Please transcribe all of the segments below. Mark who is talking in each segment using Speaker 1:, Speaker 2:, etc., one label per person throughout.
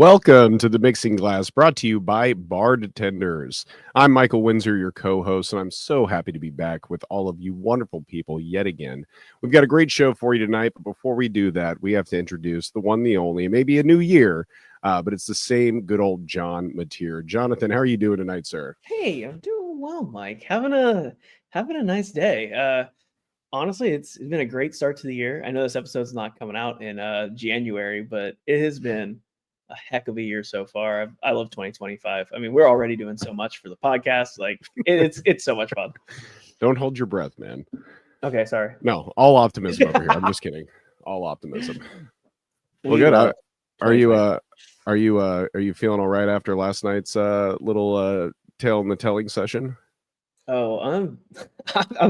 Speaker 1: Welcome to the Mixing Glass, brought to you by Bardtenders. I'm Michael Windsor, your co-host, and I'm so happy to be back with all of you wonderful people yet again. We've got a great show for you tonight, but before we do that, we have to introduce the one, the only, maybe a new year, but it's the same good old John Mateer. Jonathan, how are you doing tonight, sir?
Speaker 2: Hey, I'm doing well, Mike. Having a nice day. Honestly, it's been a great start to the year. I know this episode's not coming out in January, but it has been a heck of a year so far. I love 2025. I mean, we're already doing so much for the podcast. Like it's so much fun.
Speaker 1: Don't hold your breath, man.
Speaker 2: Okay, sorry.
Speaker 1: No, all optimism over here. I'm just kidding. All optimism. Well, good. Are you feeling all right after last night's little tale in the telling session?
Speaker 2: Oh, I'm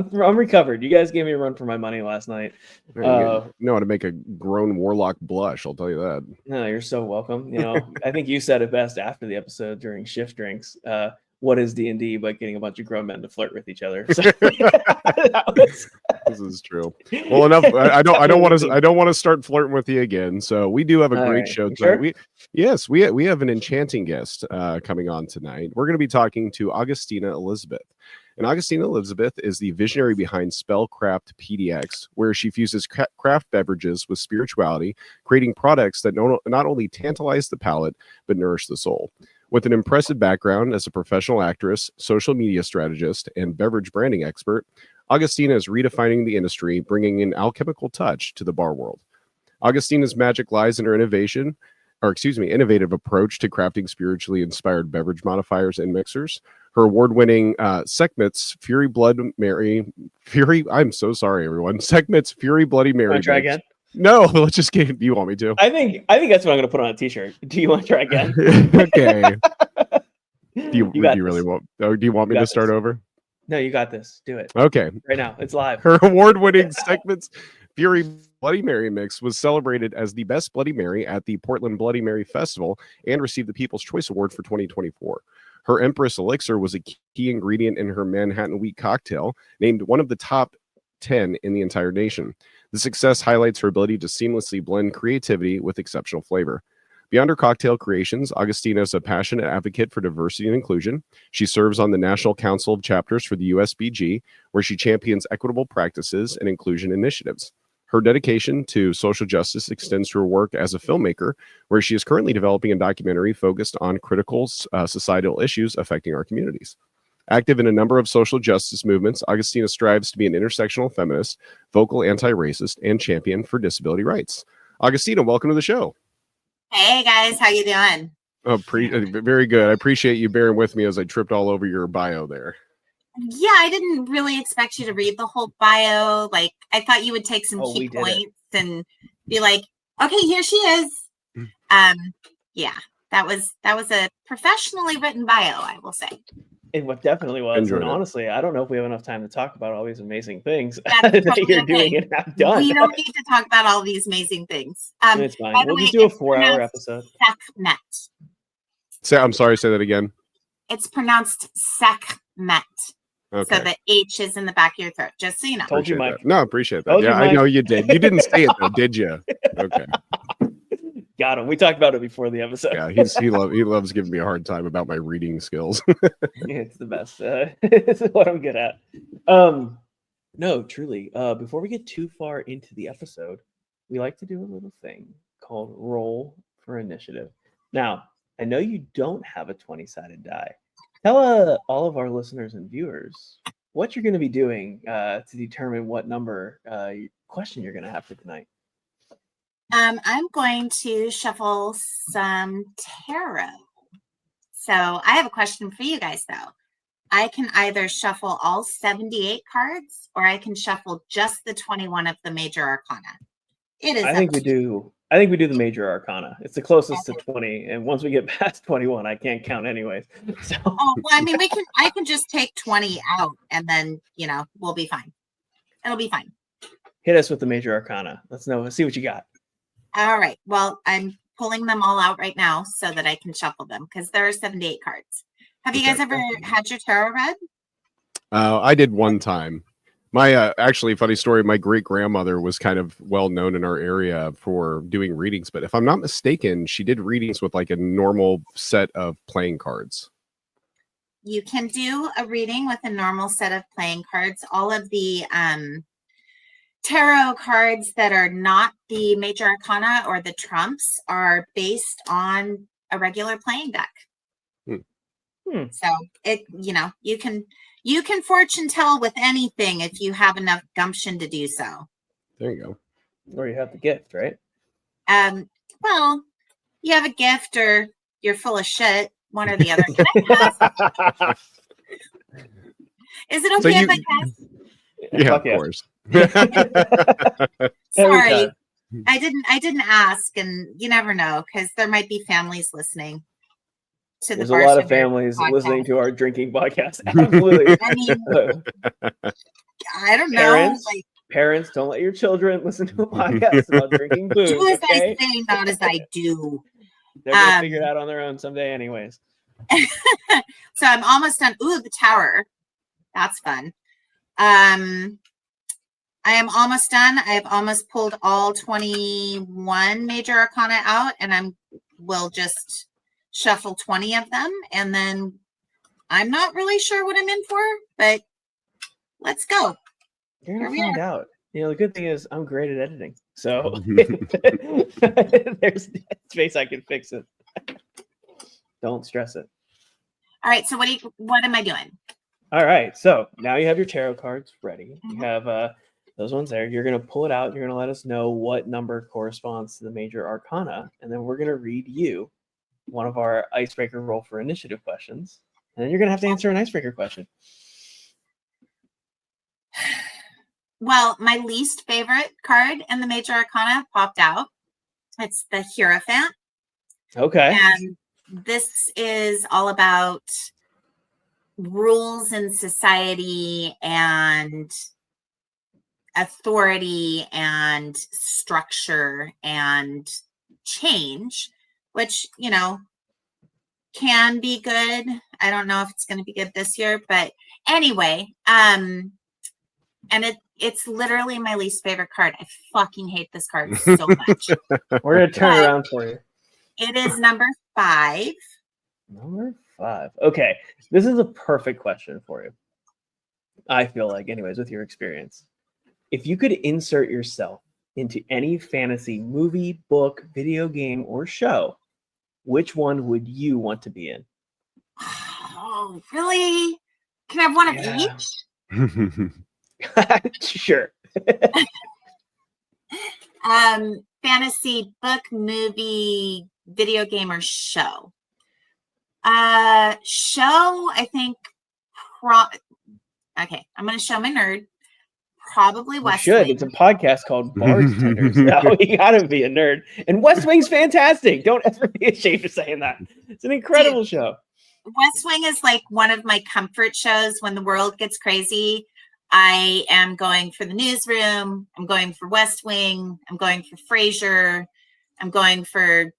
Speaker 2: recovered. You guys gave me a run for my money last night.
Speaker 1: You know how to make a grown warlock blush, I'll tell you that.
Speaker 2: No, you're so welcome. You know, I think you said it best after the episode during shift drinks. What is D&D but getting a bunch of grown men to flirt with each other? So,
Speaker 1: This is true. Well, enough. I don't want to start flirting with you again. So we do have a great show tonight. Sure? We have an enchanting guest coming on tonight. We're going to be talking to Augustina Elizabeth. And Augustina Elizabeth is the visionary behind SpellCraftPDX, where she fuses craft beverages with spirituality, creating products that not only tantalize the palate, but nourish the soul. With an impressive background as a professional actress, social media strategist, and beverage branding expert, Augustina is redefining the industry, bringing an alchemical touch to the bar world. Augustina's magic lies in her innovative approach to crafting spiritually inspired beverage modifiers and mixers. Her award-winning Sekhmet's I'm so sorry, everyone. Sekhmet's Fury Bloody Mary.
Speaker 2: Want to try again?
Speaker 1: No, let's just get. Do you want me to?
Speaker 2: I think that's what I'm going to put on a t-shirt. Do you want to try again?
Speaker 1: Okay. Do you really want? Oh, do you want me to start over?
Speaker 2: No, you got this. Do it.
Speaker 1: Okay.
Speaker 2: Right now, it's live.
Speaker 1: Her award-winning Sekhmet's Fury Bloody Mary mix was celebrated as the best Bloody Mary at the Portland Bloody Mary Festival and received the People's Choice Award for 2024. Her Empress Elixir was a key ingredient in her Manhattan Wheat cocktail, named one of the top 10 in the entire nation. The success highlights her ability to seamlessly blend creativity with exceptional flavor. Beyond her cocktail creations, Augustina is a passionate advocate for diversity and inclusion. She serves on the National Council of Chapters for the USBG, where she champions equitable practices and inclusion initiatives. Her dedication to social justice extends to her work as a filmmaker, where she is currently developing a documentary focused on critical societal issues affecting our communities. Active in a number of social justice movements, Augustina strives to be an intersectional feminist, vocal anti-racist, and champion for disability rights. Augustina, welcome to the show.
Speaker 3: Hey guys, how you doing?
Speaker 1: Oh, very good. I appreciate you bearing with me as I tripped all over your bio there.
Speaker 3: Yeah, I didn't really expect you to read the whole bio. Like, I thought you would take some key points and be like, okay, here she is. Yeah, that was a professionally written bio, I will say.
Speaker 2: It definitely was. And honestly, I don't know if we have enough time to talk about all these amazing things
Speaker 3: that
Speaker 2: you're doing and have done.
Speaker 3: We don't need to talk about all these amazing things.
Speaker 2: It's fine. We'll just do a 4-hour episode.
Speaker 3: Sekhmet.
Speaker 1: I'm sorry, say that again.
Speaker 3: It's pronounced Sekhmet.
Speaker 1: Okay.
Speaker 3: So the H is in the back of your throat, just so you know.
Speaker 2: Told you, Mike.
Speaker 1: No, appreciate that. Yeah, I know you did. You didn't say it though, did you? Okay.
Speaker 2: Got him. We talked about it before the episode.
Speaker 1: Yeah, he loves giving me a hard time about my reading skills.
Speaker 2: It's the best. It's what I'm good at. No, truly. Before we get too far into the episode, we like to do a little thing called Roll for Initiative. Now, I know you don't have a 20-sided die. Tell all of our listeners and viewers what you're going to be doing to determine what number question you're going to have for tonight.
Speaker 3: I'm going to shuffle some tarot. So I have a question for you guys, though. I can either shuffle all 78 cards, or I can shuffle just the 21 of the major arcana.
Speaker 2: I think we do the major arcana. It's the closest to 20, and once we get past 21, I can't count anyways. So.
Speaker 3: Oh, well, I mean, I can just take 20 out, and then we'll be fine. It'll be fine.
Speaker 2: Hit us with the major arcana. Let's see what you got.
Speaker 3: All right. Well, I'm pulling them all out right now so that I can shuffle them because there are 78 cards. Have you guys ever had your tarot read?
Speaker 1: I did one time. My actually funny story. My great grandmother was kind of well known in our area for doing readings, but if I'm not mistaken, she did readings with like a normal set of playing cards.
Speaker 3: You can do a reading with a normal set of playing cards. All of the tarot cards that are not the major arcana or the trumps are based on a regular playing deck. So it, you can fortune tell with anything if you have enough gumption to do so.
Speaker 1: There you go.
Speaker 2: Or you have the gift, right?
Speaker 3: Well, you have a gift or you're full of shit, one or the other. Is it okay if I guess?
Speaker 1: Yeah, of course.
Speaker 3: Sorry, I didn't ask, and you never know because there might be families listening.
Speaker 2: There's a lot of families listening to our drinking podcast. Absolutely.
Speaker 3: I mean, I don't know.
Speaker 2: Parents, don't let your children listen to a podcast about drinking booze.
Speaker 3: Do as
Speaker 2: okay?
Speaker 3: I say, not as I do.
Speaker 2: They're going to figure it out on their own someday anyways.
Speaker 3: So I'm almost done. Ooh, the tower. That's fun. I am almost done. I've almost pulled all 21 major arcana out, and will just shuffle 20 of them, and then I'm not really sure what I'm in for, but let's go.
Speaker 2: You're gonna find out. The good thing is I'm great at editing, so there's space I can fix it. Don't stress it.
Speaker 3: All right, so what am I doing?
Speaker 2: All right, so now you have your tarot cards ready. You have those ones there. You're gonna pull it out. You're gonna let us know what number corresponds to the major arcana, and then we're gonna read you one of our icebreaker roll for initiative questions, and then you're gonna have to answer an icebreaker question.
Speaker 3: Well, my least favorite card in the major arcana popped out. It's the Hierophant.
Speaker 2: Okay.
Speaker 3: And this is all about rules in society and authority and structure and change, which, can be good. I don't know if it's going to be good this year, but anyway, and it's literally my least favorite card. I fucking hate this card so much.
Speaker 2: We're going to turn it around for you.
Speaker 3: It is number 5.
Speaker 2: Number 5. Okay. This is a perfect question for you. I feel like, anyways, with your experience. If you could insert yourself into any fantasy movie, book, video game, or show, which one would you want to be in?
Speaker 3: Oh, really? Can I have one of each?
Speaker 2: Sure.
Speaker 3: Fantasy book, movie, video game, or show. Show, I think. Okay, I'm going to show my nerd. Probably West Wing.
Speaker 2: It's a podcast called Bardtenders. Now you gotta be a nerd. And West Wing's fantastic. Don't ever be ashamed of saying that. It's an incredible show.
Speaker 3: West Wing is like one of my comfort shows when the world gets crazy. I am going for the Newsroom. I'm going for West Wing. I'm going for Frasier. I'm going for,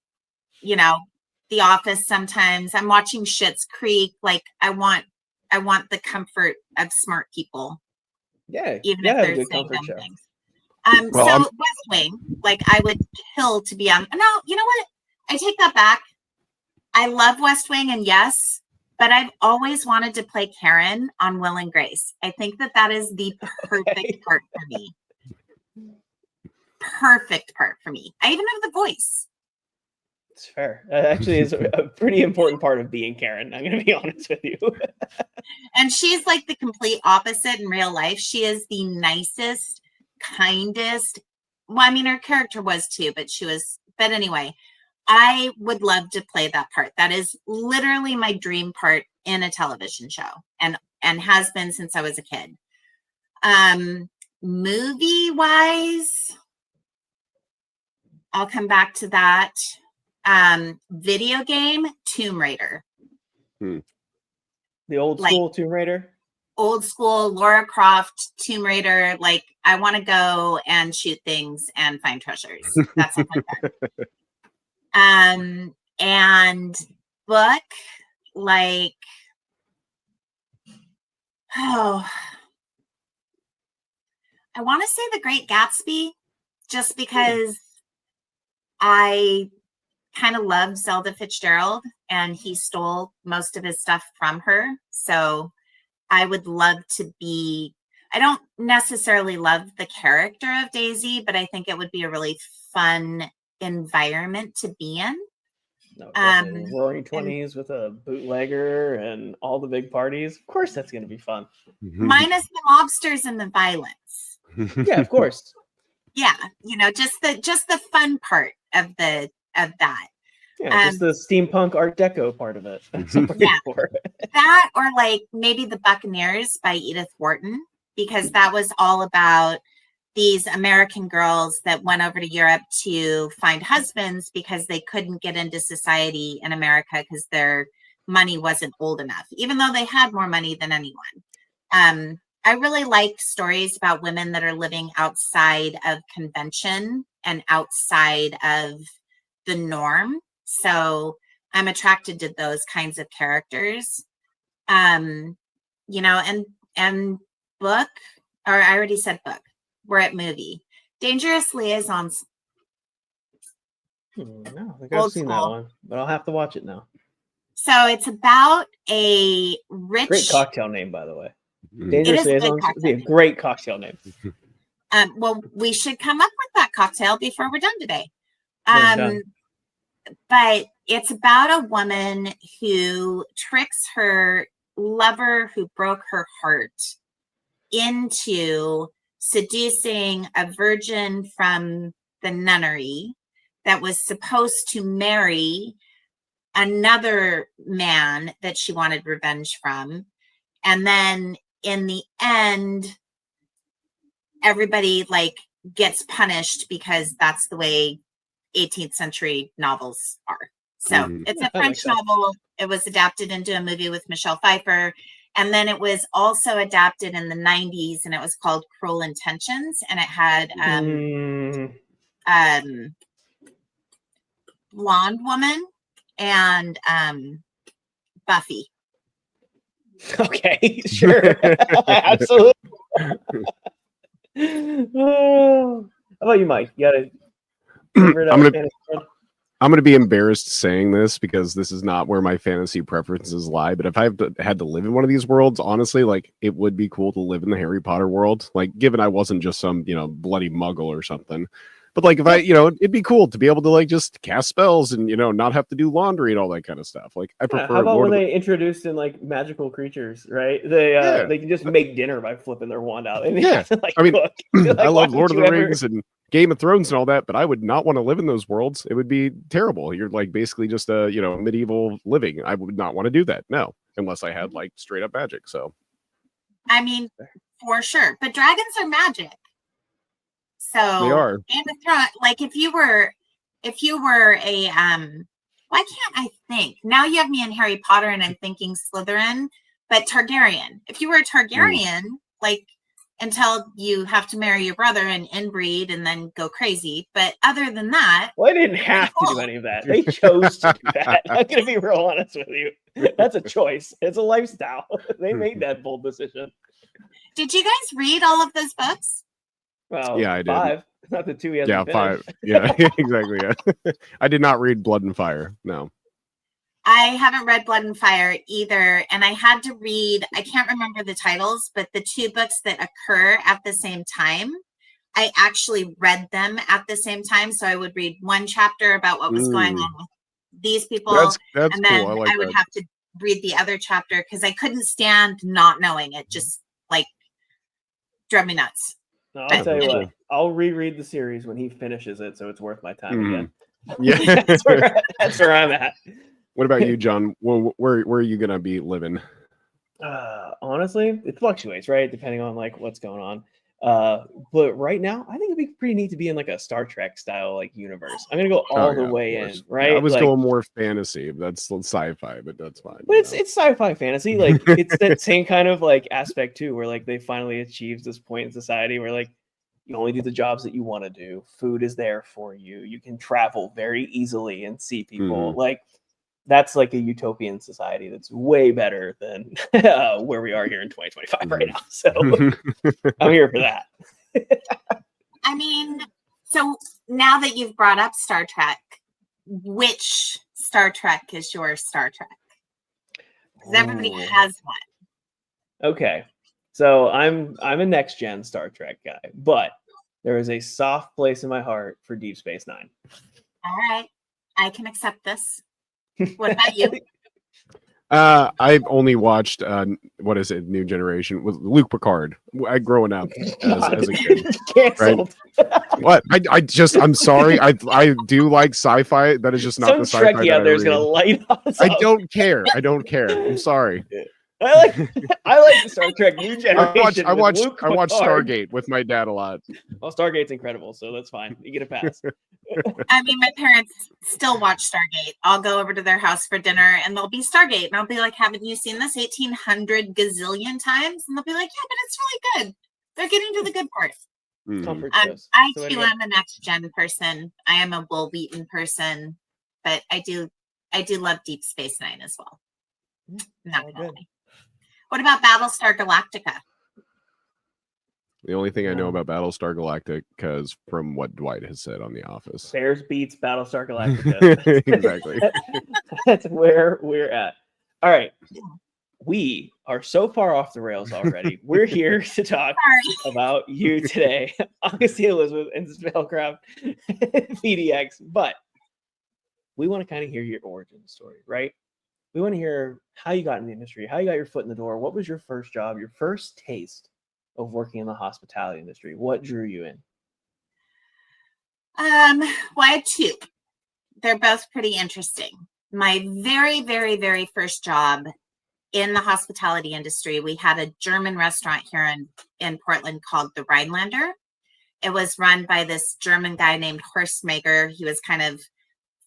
Speaker 3: The Office sometimes. I'm watching Schitt's Creek. Like I want the comfort of smart people.
Speaker 2: Yeah,
Speaker 3: even if they're
Speaker 2: good
Speaker 3: saying
Speaker 2: comfort
Speaker 3: dumb
Speaker 2: show.
Speaker 3: things. So West Wing, like I would kill to be on. No, you know what? I take that back. I love West Wing, and yes, but I've always wanted to play Karen on Will and Grace. I think that is the perfect part for me. Perfect part for me. I even have the voice.
Speaker 2: It's fair. That actually is a pretty important part of being Karen. I'm going to be honest with you.
Speaker 3: And she's like the complete opposite in real life. She is the nicest, kindest. Well, I mean, her character was too, but anyway, I would love to play that part. That is literally my dream part in a television show and has been since I was a kid. Movie wise, I'll come back to that. Video game, Tomb Raider.
Speaker 2: The old school Tomb Raider?
Speaker 3: Old school Lara Croft, Tomb Raider. Like, I want to go and shoot things and find treasures. That's something like that. And book, like, I want to say The Great Gatsby, just because I kind of loved Zelda Fitzgerald and he stole most of his stuff from her. So I would love to be, I don't necessarily love the character of Daisy, but I think it would be a really fun environment to be in.
Speaker 2: No, definitely. Roaring 20s with a bootlegger and all the big parties. Of course, that's going to be fun.
Speaker 3: Minus the mobsters and the violence.
Speaker 2: Yeah, of course.
Speaker 3: Yeah, you know, just the fun part of that.
Speaker 2: Yeah, just the steampunk Art Deco part of it. That's what I'm looking for.
Speaker 3: That, or like maybe The Buccaneers by Edith Wharton, because that was all about these American girls that went over to Europe to find husbands because they couldn't get into society in America because their money wasn't old enough, even though they had more money than anyone. I really like stories about women that are living outside of convention and outside of the norm. So I'm attracted to those kinds of characters. You know, and book, or I already said book. We're at movie. Dangerous Liaisons.
Speaker 2: No, I think I've seen that one, but I'll have to watch it now.
Speaker 3: So it's about a rich...
Speaker 2: Great cocktail name, by the way. Dangerous Liaisons would be a great cocktail name.
Speaker 3: Well, we should come up with that cocktail before we're done today. But it's about a woman who tricks her lover who broke her heart into seducing a virgin from the nunnery that was supposed to marry another man that she wanted revenge from. And then in the end, everybody like gets punished because that's the way 18th century novels are. So it's a French novel. It was adapted into a movie with Michelle Pfeiffer. And then it was also adapted in the 90s, and it was called Cruel Intentions. And it had blonde woman and Buffy.
Speaker 2: Okay, sure. Absolutely. How about you, Mike? You got a favorite
Speaker 1: I'm going to be embarrassed saying this because this is not where my fantasy preferences lie. But if I had to live in one of these worlds, honestly, like it would be cool to live in the Harry Potter world. Like, given I wasn't just some, you know, bloody muggle or something. But like, if I, you know, it'd be cool to be able to like just cast spells and, you know, not have to do laundry and all that kind of stuff. Like, I prefer.
Speaker 2: How about when they introduced in like magical creatures, right? They can just make dinner by flipping their wand out. And
Speaker 1: yeah,
Speaker 2: to, like,
Speaker 1: I mean,
Speaker 2: like,
Speaker 1: I love Lord of the Rings and Game of Thrones and all that, but I would not want to live in those worlds. It would be terrible. You're like basically just a, you know, medieval living. I would not want to do that. No, unless I had like straight up magic. So,
Speaker 3: I mean, for sure, but dragons are magic. So
Speaker 1: they are.
Speaker 3: Game of Thrones, like if you were a why can't I think? Now you have me in Harry Potter and I'm thinking Slytherin, but Targaryen. If you were a Targaryen, like until you have to marry your brother and inbreed and then go crazy. But other than that,
Speaker 2: well, they didn't have to do any of that. They chose to do that. I'm gonna be real honest with you. That's a choice. It's a lifestyle. They made that bold decision.
Speaker 3: Did you guys read all of those books?
Speaker 2: Well,
Speaker 1: yeah, I did.
Speaker 2: 5, not the 2 he hasn't finished.
Speaker 1: 5. Yeah, exactly. Yeah, I did not read Blood and Fire. No,
Speaker 3: I haven't read Blood and Fire either, and I had to read. I can't remember the titles, but the 2 books that occur at the same time, I actually read them at the same time. So I would read one chapter about what was going on with these people,
Speaker 1: that's
Speaker 3: and then
Speaker 1: cool.
Speaker 3: I would have to read the other chapter because I couldn't stand not knowing. It just like drove me nuts.
Speaker 2: No, I'll tell you what. I'll reread the series when he finishes it, so it's worth my time again.
Speaker 1: Yeah,
Speaker 2: that's where I'm at.
Speaker 1: What about you, John? Where are you gonna be living?
Speaker 2: Honestly, it fluctuates, right? Depending on like what's going on. But right now, I think it'd be pretty neat to be in like a Star Trek style like universe. I'm gonna go all the way in, right?
Speaker 1: Yeah, I was
Speaker 2: like,
Speaker 1: going more fantasy. That's sci-fi, but that's fine.
Speaker 2: But it's sci-fi fantasy. Like it's that same kind of like aspect too, where like they finally achieved this point in society where like you only do the jobs that you want to do. Food is there for you. You can travel very easily and see people. Like that's like a utopian society that's way better than where we are here in 2025 right now. So I'm here for that.
Speaker 3: I mean, so now that you've brought up Star Trek, which Star Trek is your Star Trek? Because everybody has one.
Speaker 2: Okay, so I'm a next gen Star Trek guy, but there is a soft place in my heart for Deep Space Nine.
Speaker 3: All right, I can accept this. What about you?
Speaker 1: I've only watched what is it, New Generation with Luke Picard. I growing up as a kid.
Speaker 2: Canceled.
Speaker 1: Right? What? I'm sorry. I do like sci-fi. That is just not
Speaker 2: Some
Speaker 1: the sci-fi
Speaker 2: Trekkie
Speaker 1: that
Speaker 2: out there
Speaker 1: I
Speaker 2: is gonna
Speaker 1: read.
Speaker 2: light us
Speaker 1: I
Speaker 2: up.
Speaker 1: don't care. I'm sorry.
Speaker 2: I like the Star Trek New Generation.
Speaker 1: I watched
Speaker 2: Picard.
Speaker 1: Stargate with my dad a lot.
Speaker 2: Well, Stargate's incredible, so that's fine. You get a pass.
Speaker 3: I mean, my parents still watch Stargate. I'll go over to their house for dinner and they'll be Stargate. And I'll be like, haven't you seen this 1800 gazillion times? And they'll be like, yeah, but it's really good. They're getting to the good part.
Speaker 2: Comfort
Speaker 3: I
Speaker 2: shows.
Speaker 3: too am a next gen person. I am a Will Wheaton person, but I do love Deep Space Nine as well. Not gonna lie. What about Battlestar Galactica?
Speaker 1: The only thing I know about Battlestar Galactica is from what Dwight has said on The Office.
Speaker 2: Bears beats Battlestar Galactica.
Speaker 1: Exactly.
Speaker 2: That's where we're at. All right. We are so far off the rails already. We're here to talk about you today, Augustina Elizabeth and Spellcraft PDX. But we want to kind of hear your origin story, right? We want to hear how you got in the industry, how you got your foot in the door. What was your first job, your first taste of working in the hospitality industry? What drew you in?
Speaker 3: Well, I had two. They're both pretty interesting. My very, very, very first job in the hospitality industry, we had a German restaurant here in Portland called the Rhinelander. It was run by this German guy named Horst Mager. He was kind of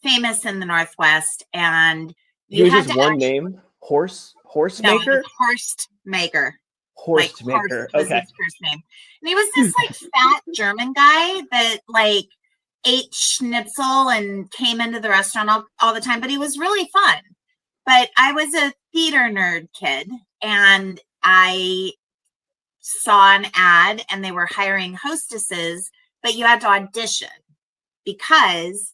Speaker 3: famous in the Northwest, and
Speaker 2: he was just one name, Horst Mager.
Speaker 3: Horst Mager.
Speaker 2: Horst Mager.
Speaker 3: Was his first name, and he was this like fat German guy that like ate schnitzel and came into the restaurant all the time. But he was really fun. But I was a theater nerd kid, and I saw an ad, and they were hiring hostesses, but you had to audition because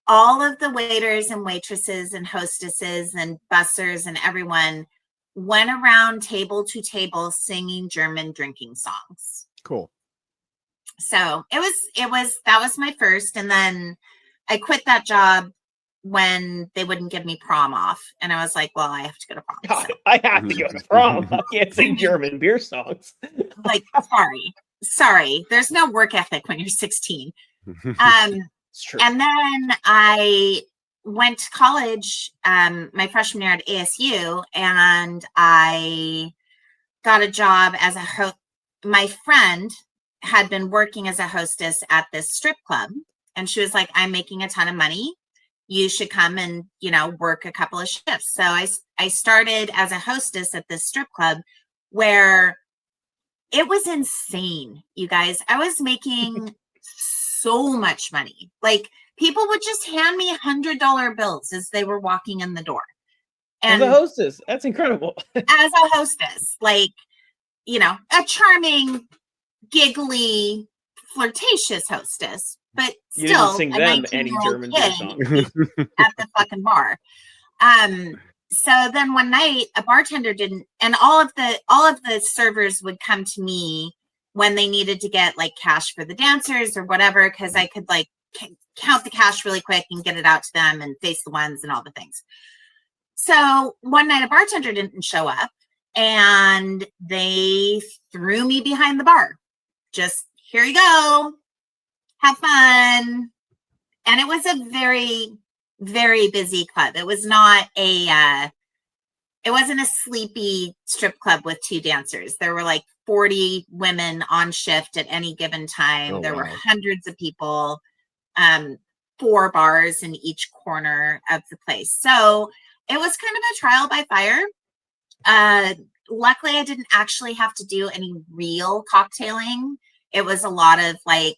Speaker 3: all of the waiters and waitresses and hostesses and bussers and everyone went around table to table singing German drinking songs.
Speaker 1: Cool.
Speaker 3: So that was my first. And then I quit that job when they wouldn't give me prom off. And I was like, well, I have to go to prom. So.
Speaker 2: I have to go to prom. I can't sing German beer songs.
Speaker 3: Like, sorry. There's no work ethic when you're 16.
Speaker 2: It's true.
Speaker 3: And then I went to college my freshman year at ASU, and I got a job as a host. My friend had been working as a hostess at this strip club, and she was like, I'm making a ton of money. You should come and, work a couple of shifts. So I started as a hostess at this strip club where it was insane, you guys. I was making so much money. Like, people would just hand me $100 bills as they were walking in the door. And
Speaker 2: as a hostess, that's incredible.
Speaker 3: As a hostess, like, a charming, giggly, flirtatious hostess, but
Speaker 2: you
Speaker 3: still
Speaker 2: didn't sing them any German beer song
Speaker 3: at the fucking bar. So then one night a bartender didn't, and all of the servers would come to me when they needed to get like cash for the dancers or whatever, because I could like count the cash really quick and get it out to them and face the ones and all the things. So one night a bartender didn't show up, and they threw me behind the bar. Just, here you go, have fun. And it was a very, very busy club. It was not it wasn't a sleepy strip club with two dancers. There were like 40 women on shift at any given time. There were hundreds of people, 4 bars in each corner of the place. So it was kind of a trial by fire. Luckily, I didn't actually have to do any real cocktailing. It was a lot of like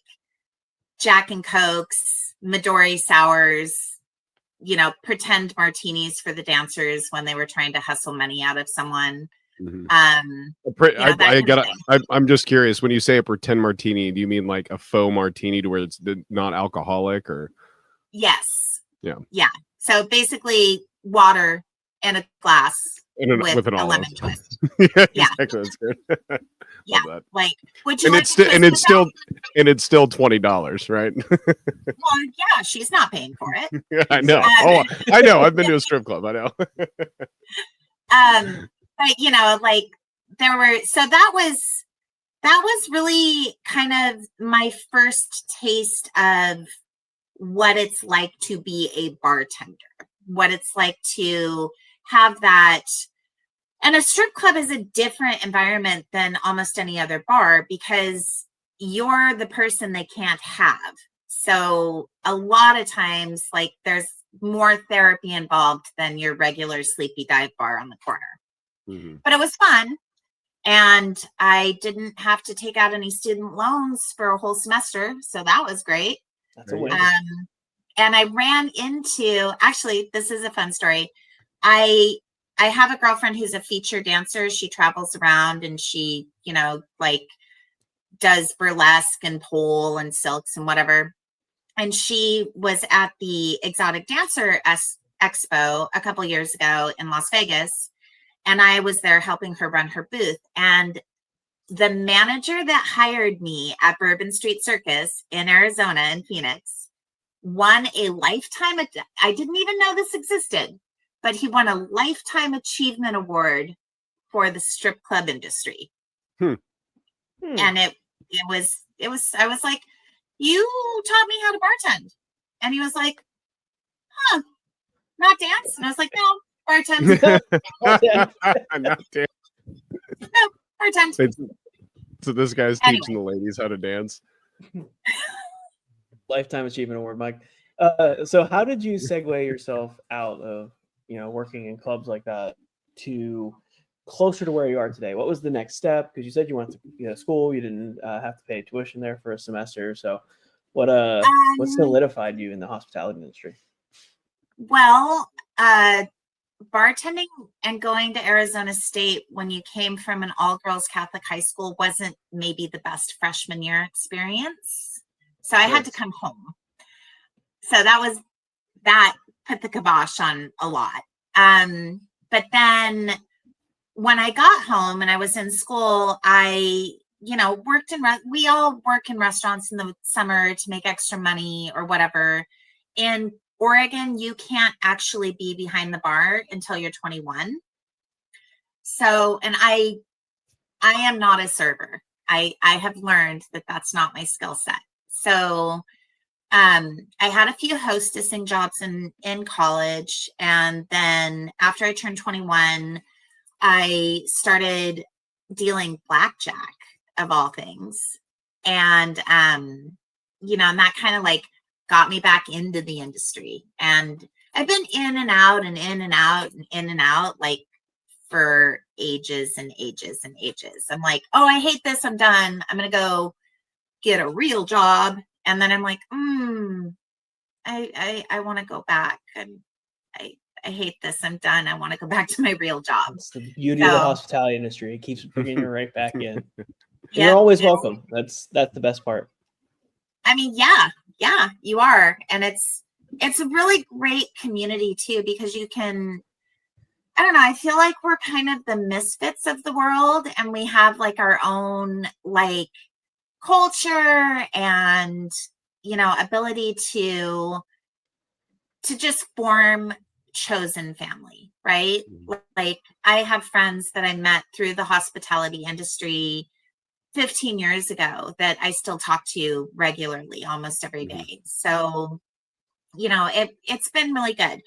Speaker 3: Jack and Cokes, Midori sours, pretend martinis for the dancers when they were trying to hustle money out of someone.
Speaker 1: Mhm.
Speaker 3: That kind of thing.
Speaker 1: I'm just curious. When you say a pretend martini, do you mean like a faux martini to where it's not alcoholic, or?
Speaker 3: Yes.
Speaker 1: Yeah.
Speaker 3: Yeah. So basically, water in a glass with
Speaker 1: an
Speaker 3: a
Speaker 1: olive.
Speaker 3: lemon twist.
Speaker 1: Yeah,
Speaker 3: Yeah.
Speaker 1: exactly. That's good.
Speaker 3: Yeah.
Speaker 1: Love that.
Speaker 3: Like, would you
Speaker 1: And
Speaker 3: like
Speaker 1: it's
Speaker 3: to twist this out?
Speaker 1: it's still $20, right?
Speaker 3: Well, yeah, she's not paying for it.
Speaker 1: Yeah, I know.
Speaker 3: Um,
Speaker 1: I know. I've been to a strip club. I know.
Speaker 3: but like that was really kind of my first taste of what it's like to be a bartender, what it's like to have that. And a strip club is a different environment than almost any other bar because you're the person they can't have. So a lot of times, like, there's more therapy involved than your regular sleepy dive bar on the corner.
Speaker 1: Mm-hmm.
Speaker 3: But it was fun. And I didn't have to take out any student loans for a whole semester. So that was great.
Speaker 2: That's a win.
Speaker 3: And I ran into, actually, this is a fun story. I have a girlfriend who's a feature dancer. She travels around and she, like, does burlesque and pole and silks and whatever. And she was at the Exotic Dancer Expo a couple years ago in Las Vegas. And I was there helping her run her booth. And the manager that hired me at Bourbon Street Circus in Arizona in Phoenix won a lifetime. I didn't even know this existed, but he won a lifetime achievement award for the strip club industry. And it was, I was like, you taught me how to bartend. And he was like, huh, not dance? And I was like, no, bartend.
Speaker 1: Not dance.
Speaker 3: No, bartend.
Speaker 1: So this guy's teaching the ladies how to dance.
Speaker 2: Lifetime Achievement Award, Mike. So how did you segue yourself out of working in clubs like that to closer to where you are today? What was the next step? Because you said you went to school, you didn't have to pay tuition there for a semester. So what solidified you in the hospitality industry?
Speaker 3: Well, bartending and going to Arizona State when you came from an all-girls Catholic high school wasn't maybe the best freshman year experience. So I had to come home. So that put the kibosh on a lot. But then when I got home and I was in school, I, worked we all work in restaurants in the summer to make extra money or whatever. In Oregon, you can't actually be behind the bar until you're 21. So, and I am not a server. I have learned that that's not my skill set. So I had a few hostessing jobs in college. And then after I turned 21, I started dealing blackjack, of all things. And, and that kind of like got me back into the industry. And I've been in and out and in and out and in and out, like, for ages and ages and ages. I'm like, oh, I hate this. I'm done. I'm going to go get a real job. And then I'm like, I want to go back. And I hate this. I'm done. I want to go back to my real job.
Speaker 2: It's the beauty of the hospitality industry. It keeps bringing you right back in. You're always welcome. That's the best part.
Speaker 3: I mean, yeah, you are. And it's a really great community too, because you can, I don't know, I feel like we're kind of the misfits of the world, and we have like our own like culture and, ability to just form chosen family, right? Like, I have friends that I met through the hospitality industry 15 years ago that I still talk to regularly, almost every day. So, it's been really good.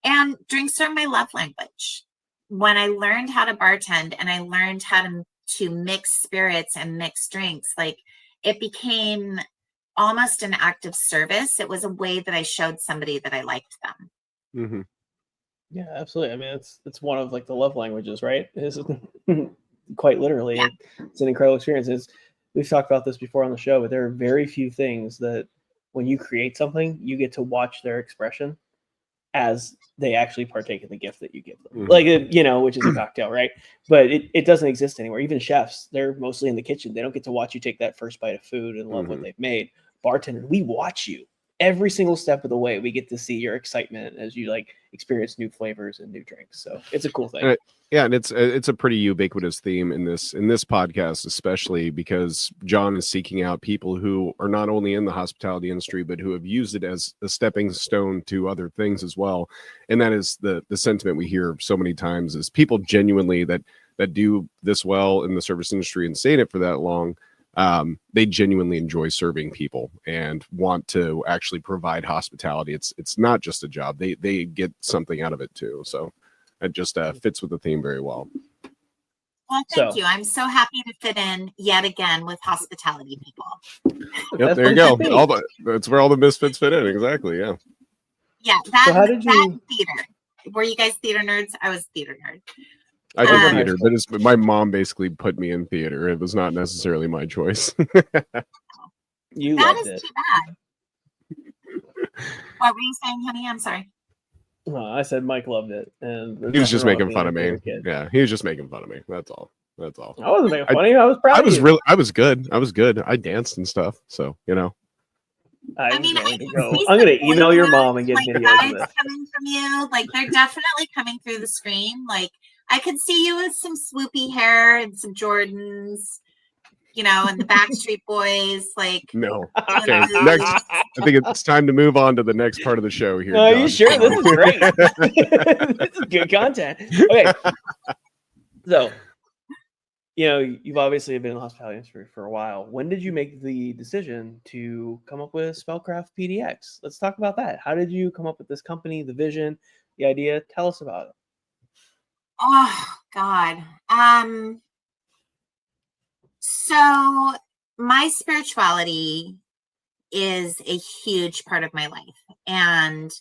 Speaker 3: And drinks are my love language. When I learned how to bartend and I learned how to mix spirits and mix drinks, like, it became almost an act of service. It was a way that I showed somebody that I liked them.
Speaker 2: Mm-hmm. Yeah, absolutely. I mean, it's one of like the love languages, right? It's quite literally. Yeah. It's an incredible experience. We've talked about this before on the show, but there are very few things that when you create something, you get to watch their expression as they actually partake in the gift that you give them. Like, you know, which is a cocktail, right? But it doesn't exist anymore. Even chefs, they're mostly in the kitchen. They don't get to watch you take that first bite of food and love what they've made. Bartender, we watch you every single step of the way. We get to see your excitement as you like experience new flavors and new drinks. So it's a cool thing.
Speaker 1: And it's a pretty ubiquitous theme in this podcast, especially because John is seeking out people who are not only in the hospitality industry, but who have used it as a stepping stone to other things as well. And that is the sentiment we hear so many times is people genuinely that do this well in the service industry and stay in it for that long. They genuinely enjoy serving people and want to actually provide hospitality. It's not just a job. They get something out of it too. So it just fits with the theme very well.
Speaker 3: Well, thank you. I'm so happy to fit in yet again with hospitality people.
Speaker 1: Yep, there you go. That's where all the misfits fit in. Exactly. Yeah.
Speaker 3: Yeah. That theater. Were you guys theater nerds? I was theater nerd.
Speaker 1: I did theater, but my mom basically put me in theater. It was not necessarily my choice.
Speaker 2: You
Speaker 3: that
Speaker 2: loved
Speaker 3: is
Speaker 2: it.
Speaker 3: too bad. What were you saying, honey? I'm sorry.
Speaker 2: I said Mike loved it, and
Speaker 1: he was just making fun of me. Yeah, he was just making fun of me. That's all. I
Speaker 2: wasn't making fun of you. I was proud.
Speaker 1: I was good. I danced and stuff. So you know.
Speaker 2: I'm gonna email your mom and get videos of this.
Speaker 3: Coming from you, like they're definitely coming through the screen. Like I could see you with some swoopy hair and some Jordans, you know, and the Backstreet Boys. Like
Speaker 1: no. Okay, next. I think it's time to move on to the next part of the show here.
Speaker 2: Are you sure? This is great. This is good content. Okay, so. You know, you've obviously been in the hospitality industry for a while. When did you make the decision to come up with SpellCraftPDX? Let's talk about that. How did you come up with this company, the vision, the idea? Tell us about it.
Speaker 3: Oh, God. So my spirituality is a huge part of my life. And,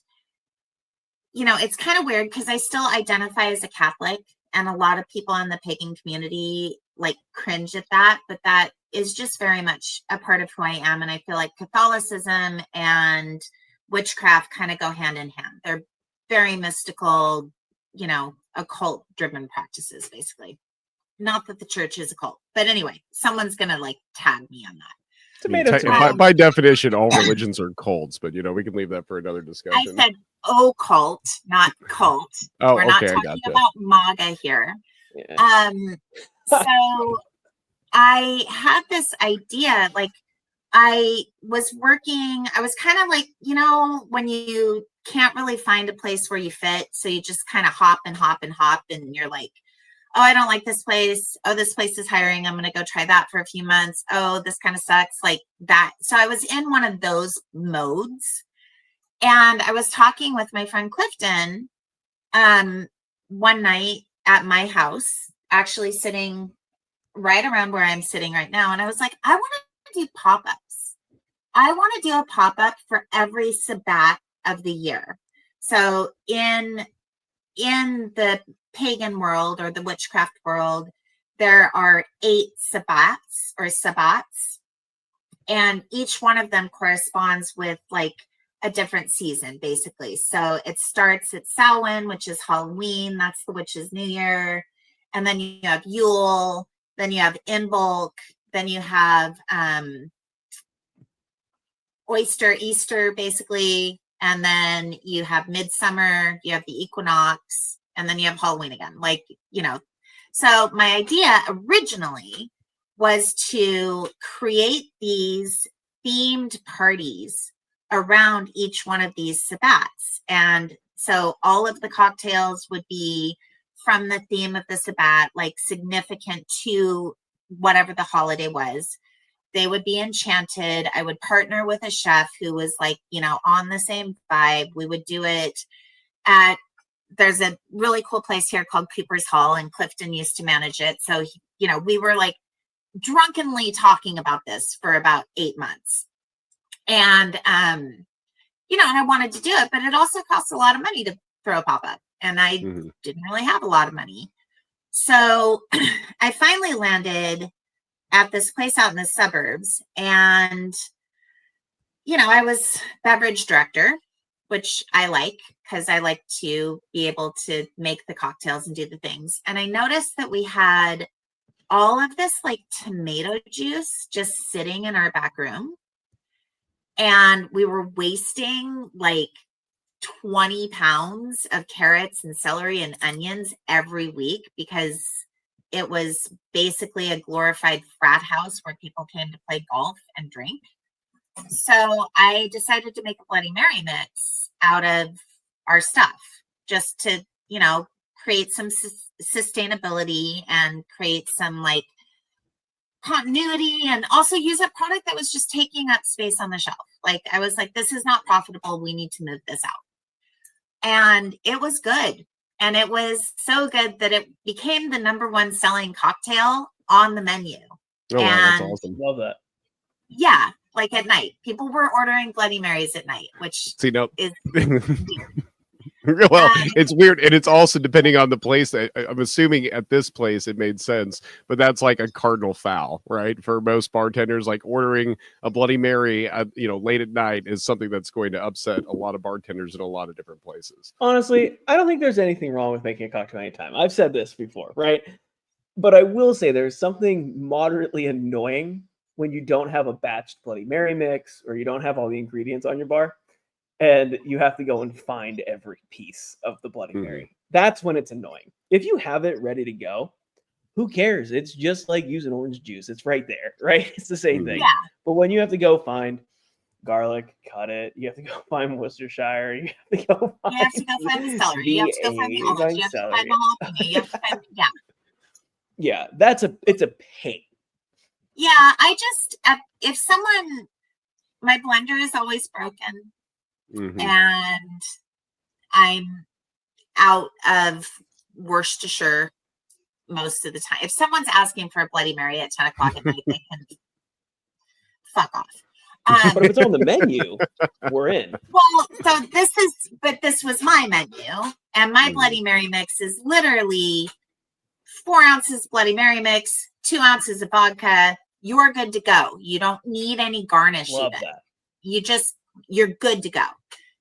Speaker 3: you know, it's kind of weird because I still identify as a Catholic. And a lot of people in the pagan community like cringe at that, but that is just very much a part of who I am. And I feel like Catholicism and witchcraft kind of go hand in hand. They're very mystical, you know, occult driven practices, basically. Not that the church is a cult, but anyway, someone's going to like tag me on that.
Speaker 1: By definition, all religions are cults, but you know, we can leave that for another discussion.
Speaker 3: I said occult, not cult.
Speaker 1: Oh,
Speaker 3: we're not talking about MAGA here. Yeah. So I had this idea, like I was kind of like, you know, when you can't really find a place where you fit, so you just kind of hop and hop and hop, and you're like, oh, I don't like this place. Oh, this place is hiring. I'm going to go try that for a few months. Oh, this kind of sucks, like that. So I was in one of those modes. And I was talking with my friend Clifton one night at my house, actually sitting right around where I'm sitting right now. And I was like, I want to do pop-ups. I want to do a pop-up for every Sabbat of the year. So in the pagan world or the witchcraft world, there are 8 Sabbats, and each one of them corresponds with like a different season, basically. So it starts at Samhain, which is Halloween. That's the witch's New Year. And then you have Yule. Then you have Imbolc. Then you have Easter, basically. And then you have Midsummer. You have the equinox. And then you have Halloween again. Like, you know. So my idea originally was to create these themed parties around each one of these Sabbats. And so all of the cocktails would be from the theme of the Sabbat, like significant to whatever the holiday was. They would be enchanted. I would partner with a chef who was like, you know, on the same vibe. We would do it there's a really cool place here called Cooper's Hall, and Clifton used to manage it. So, you know, we were like drunkenly talking about this for about 8 months. And, you know, and I wanted to do it, but it also costs a lot of money to throw a pop-up. And I didn't really have a lot of money. So I finally landed at this place out in the suburbs. And, you know, I was beverage director, which I like because I like to be able to make the cocktails and do the things. And I noticed that we had all of this like tomato juice just sitting in our back room. And we were wasting like 20 pounds of carrots and celery and onions every week because it was basically a glorified frat house where people came to play golf and drink. So I decided to make a Bloody Mary mix out of our stuff just to, you know, create some sustainability and create some like continuity and also use a product that was just taking up space on the shelf. Like I was like, this is not profitable. We need to move this out. And it was good. And it was so good that it became the #1 selling cocktail on the menu.
Speaker 1: Oh, wow, that's awesome.
Speaker 2: Love that.
Speaker 3: Yeah, like at night. People were ordering Bloody Marys at night, which
Speaker 1: See, no.
Speaker 3: is
Speaker 1: Well, it's weird, and it's also depending on the place. I'm assuming at this place it made sense, but that's like a cardinal foul, right? For most bartenders, like ordering a Bloody Mary, late at night is something that's going to upset a lot of bartenders in a lot of different places.
Speaker 2: Honestly, I don't think there's anything wrong with making a cocktail anytime. I've said this before, right? But I will say there's something moderately annoying when you don't have a batched Bloody Mary mix or you don't have all the ingredients on your bar. And you have to go and find every piece of the Bloody Mary. That's when it's annoying. If you have it ready to go, who cares? It's just like using orange juice. It's right there, right? It's the same thing.
Speaker 3: Yeah.
Speaker 2: But when you have to go find garlic, cut it. You have to go find Worcestershire. You have to go find
Speaker 3: the celery. You have to go find the olives. You have to find the jalapeno. You have to find,
Speaker 2: yeah, it's a pain.
Speaker 3: Yeah, I just, if someone, my blender is always broken. And I'm out of Worcestershire most of the time. If someone's asking for a Bloody Mary at 10 o'clock at night, they can fuck off.
Speaker 2: But if it's on the menu, we're in.
Speaker 3: Well, so this was my menu, and my Bloody Mary mix is literally 4 ounces Bloody Mary mix, 2 ounces of vodka. You're good to go. You don't need any garnish.
Speaker 2: Love
Speaker 3: even.
Speaker 2: that.
Speaker 3: You're good to go.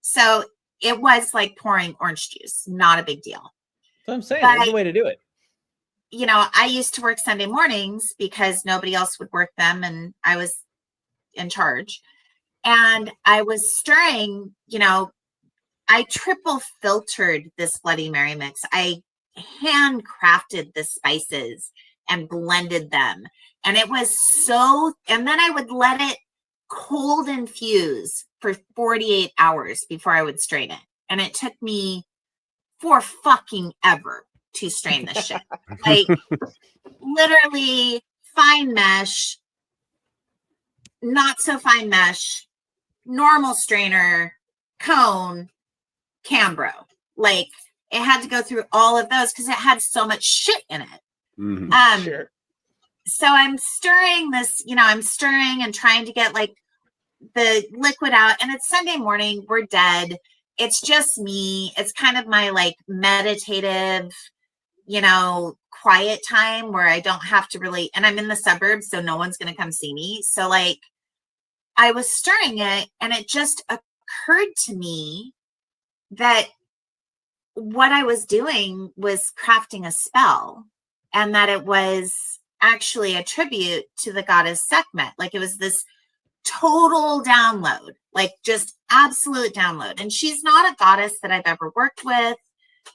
Speaker 3: So it was like pouring orange juice, not a big deal.
Speaker 2: That's what I'm saying. That's the way to do it.
Speaker 3: You know, I used to work Sunday mornings because nobody else would work them and I was in charge. And I was stirring, I triple filtered this Bloody Mary mix. I handcrafted the spices and blended them. And it was and then I would let it cold infuse for 48 hours before I would strain it. And it took me for fucking ever to strain this shit. Like literally fine mesh, not so fine mesh, normal strainer, cone, Cambro. Like it had to go through all of those because it had so much shit in it.
Speaker 2: Sure.
Speaker 3: So I'm stirring this, I'm stirring and trying to get like the liquid out, and it's Sunday morning. We're dead. It's just me. It's kind of my like meditative, quiet time where I don't have to really, and I'm in the suburbs, so no one's going to come see me. So like I was stirring it and it just occurred to me that what I was doing was crafting a spell and that it was actually a tribute to the goddess Sekhmet. Like it was this total download, like just absolute download. And she's not a goddess that I've ever worked with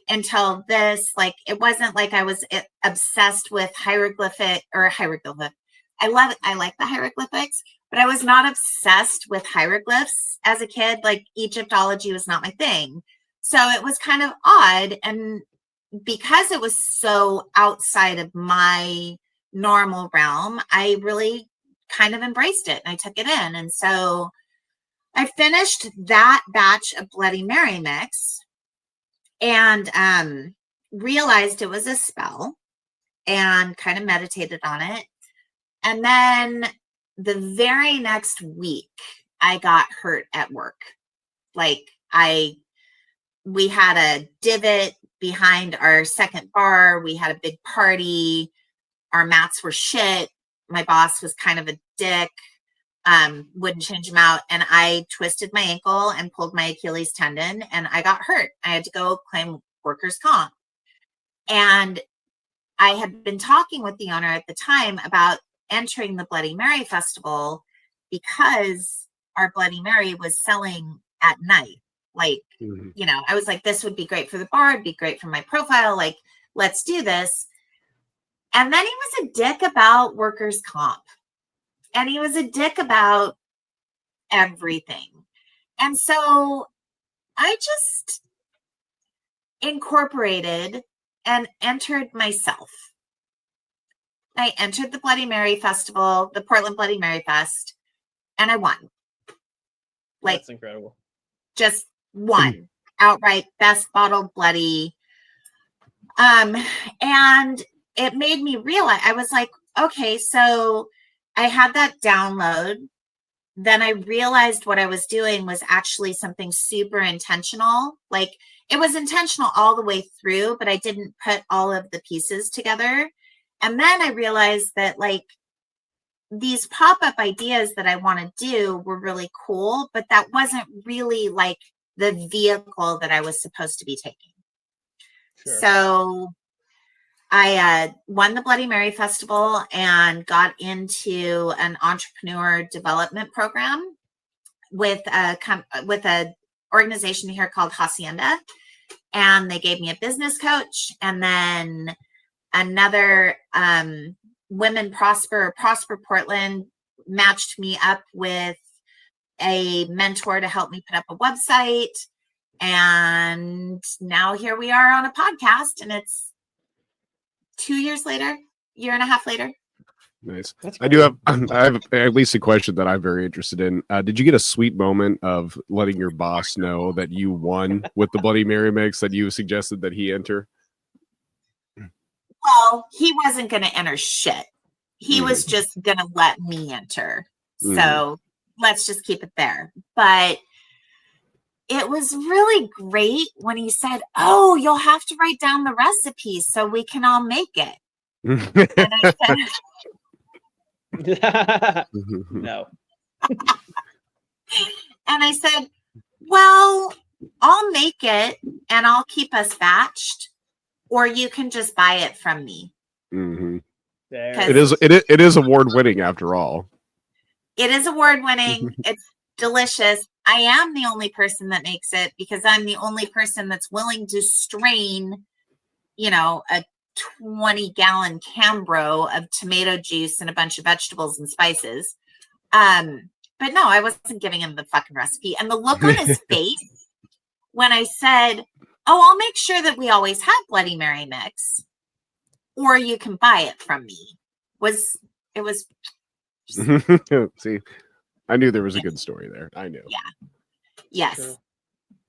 Speaker 3: until this. Like it wasn't like I was obsessed with hieroglyphic. I like the hieroglyphics, but I was not obsessed with hieroglyphs as a kid. Like Egyptology was not my thing. So it was kind of odd. And because it was so outside of my normal realm, I really kind of embraced it and I took it in. And so I finished that batch of Bloody Mary mix and realized it was a spell and kind of meditated on it. And then the very next week, I got hurt at work. Like we had a divot behind our second bar. We had a big party. Our mats were shit. My boss was kind of a dick. wouldn't change them out. And I twisted my ankle and pulled my Achilles tendon and I got hurt. I had to go claim workers' comp. And I had been talking with the owner at the time about entering the Bloody Mary Festival because our Bloody Mary was selling at night. Like, you know, I was like, this would be great for the bar, it'd be great for my profile. Like, let's do this. And then he was a dick about workers' comp. And he was a dick about everything. And so I just incorporated and entered myself. I entered the Bloody Mary Festival, the Portland Bloody Mary Fest, and I won. Like,
Speaker 2: that's incredible.
Speaker 3: Just won outright, best bottled bloody. And it made me realize, I was like, okay, so I had that download. Then I realized what I was doing was actually something super intentional. Like, it was intentional all the way through, but I didn't put all of the pieces together. And then I realized that, like, these pop-up ideas that I want to do were really cool, but that wasn't really like the vehicle that I was supposed to be taking. Sure. So I won the Bloody Mary Festival and got into an entrepreneur development program with a organization here called Hacienda. And they gave me a business coach, and then another Women Prosper Portland matched me up with a mentor to help me put up a website. And now here we are on a podcast, and it's 2 years later, year and a half later.
Speaker 1: Nice. I have at least a question that I'm very interested in. Did you get a sweet moment of letting your boss know that you won with the Bloody Mary mix that you suggested that he enter?
Speaker 3: Well, he wasn't going to enter shit. He was just going to let me enter. So let's just keep it there. But it was really great when he said, oh, you'll have to write down the recipe so we can all make it. And I said,
Speaker 2: no.
Speaker 3: And I said, well, I'll make it and I'll keep us batched, or you can just buy it from me. It
Speaker 1: is award winning after all.
Speaker 3: It is award winning. It's delicious. I am the only person that makes it because I'm the only person that's willing to strain, you know, a 20-gallon Cambro of tomato juice and a bunch of vegetables and spices. But no, I wasn't giving him the fucking recipe. And the look on his face when I said, oh, I'll make sure that we always have Bloody Mary mix, or you can buy it from me, was
Speaker 1: See, I knew there was a good story there. I knew.
Speaker 3: Yeah. Yes.
Speaker 2: True.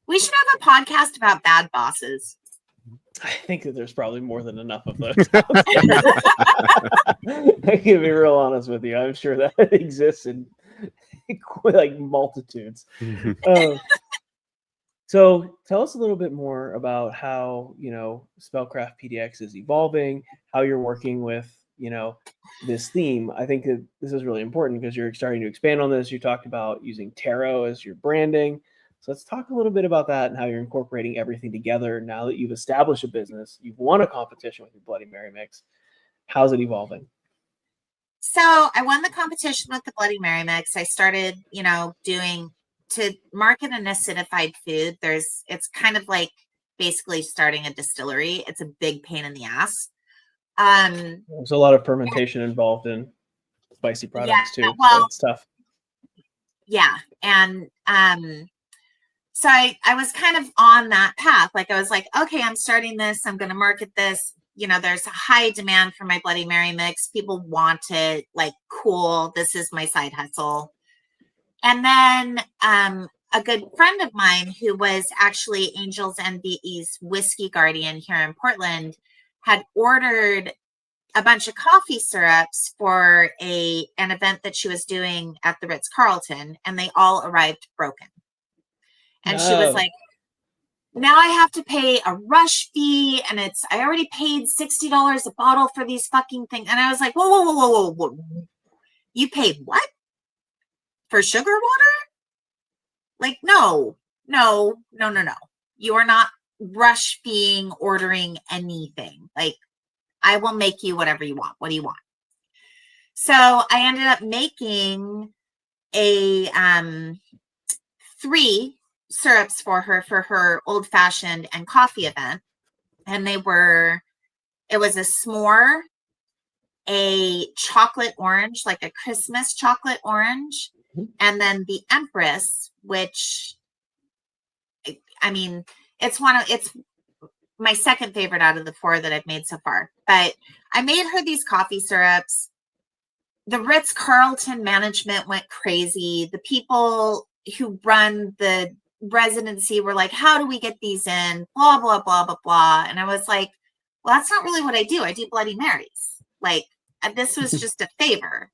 Speaker 3: We should have a podcast about bad bosses.
Speaker 2: I think that there's probably more than enough of those. I can be real honest with you. I'm sure that exists in like multitudes. So tell us a little bit more about how, you know, Spellcraft PDX is evolving, how you're working with, you know, this theme. I think that this is really important because you're starting to expand on this. You talked about using tarot as your branding. So let's talk a little bit about that and how you're incorporating everything together now that you've established a business. You've won a competition with your Bloody Mary mix. How's it evolving?
Speaker 3: So I won the competition with the Bloody Mary mix. I started, you know, doing to market an acidified food. It's kind of like basically starting a distillery. It's a big pain in the ass.
Speaker 2: There's a lot of fermentation involved in spicy products too.
Speaker 3: Well,
Speaker 2: so it's tough.
Speaker 3: Yeah. And so I was kind of on that path. Like I was like, okay, I'm starting this. I'm going to market this. You know, there's a high demand for my Bloody Mary mix. People want it. Like, cool. This is my side hustle. And then a good friend of mine who was actually Angels and Bees whiskey guardian here in Portland had ordered a bunch of coffee syrups for an event that she was doing at the Ritz-Carlton, and they all arrived broken. And she was like, now I have to pay a rush fee, and I already paid $60 a bottle for these fucking things. And I was like, whoa. You paid what? for sugar water? Like, no. You are not rush being ordering anything. Like, I will make you whatever you want. What do you want? So I ended up making a 3 syrups for her old fashioned and coffee event. And it was a s'more, a chocolate orange, like a Christmas chocolate orange, and then the Empress, which, I mean, it's my second favorite out of the 4 that I've made so far. But I made her these coffee syrups. The Ritz-Carlton management went crazy. The people who run the residency were like, how do we get these in? Blah, blah, blah, blah, blah. And I was like, well, that's not really what I do. I do Bloody Marys. Like, this was just a favor.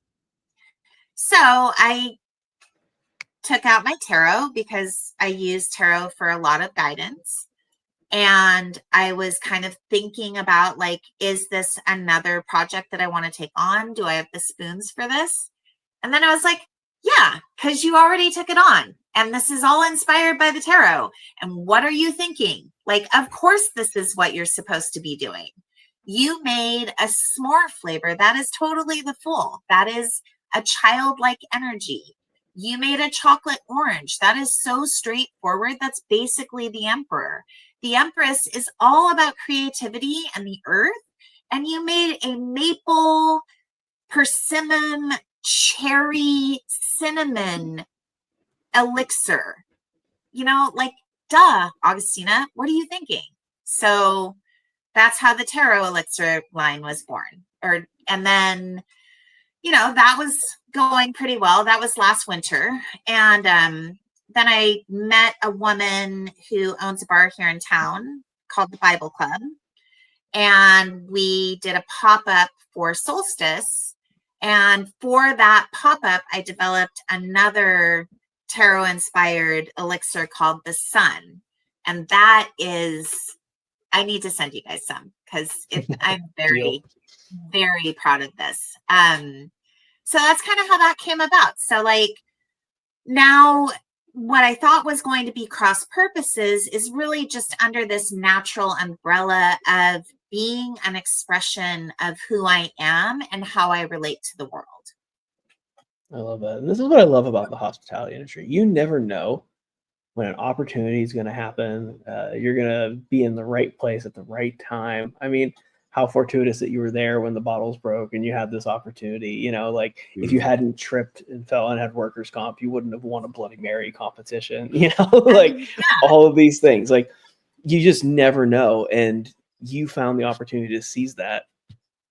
Speaker 3: So I took out my tarot because I use tarot for a lot of guidance. And I was kind of thinking about, like, is this another project that I want to take on? Do I have the spoons for this? And then I was like, yeah, because you already took it on. And this is all inspired by the tarot. And what are you thinking? Like, of course, this is what you're supposed to be doing. You made a s'more flavor. That is totally the Fool. That is a childlike energy. You made a chocolate orange. That is so straightforward. That's basically the Emperor. The Empress is all about creativity and the earth. And you made a maple, persimmon, cherry, cinnamon elixir. You know, like, duh, Augustina, what are you thinking? So that's how the tarot elixir line was born. And then, you know, that was going pretty well. That was last winter. And then I met a woman who owns a bar here in town called the Bible Club. And we did a pop-up for Solstice. And for that pop-up, I developed another tarot-inspired elixir called the Sun. And that is, I need to send you guys some because I'm very, very proud of this. So that's kind of how that came about. So, like, now what I thought was going to be cross purposes is really just under this natural umbrella of being an expression of who I am and how I relate to the world.
Speaker 2: I love that. And this is what I love about the hospitality industry. You never know when an opportunity is going to happen. You're going to be in the right place at the right time. I mean, how fortuitous that you were there when the bottles broke and you had this opportunity. You know, like, if you hadn't tripped and fell and had workers' comp, you wouldn't have won a Bloody Mary competition. You know, like, all of these things. Like, you just never know. And you found the opportunity to seize that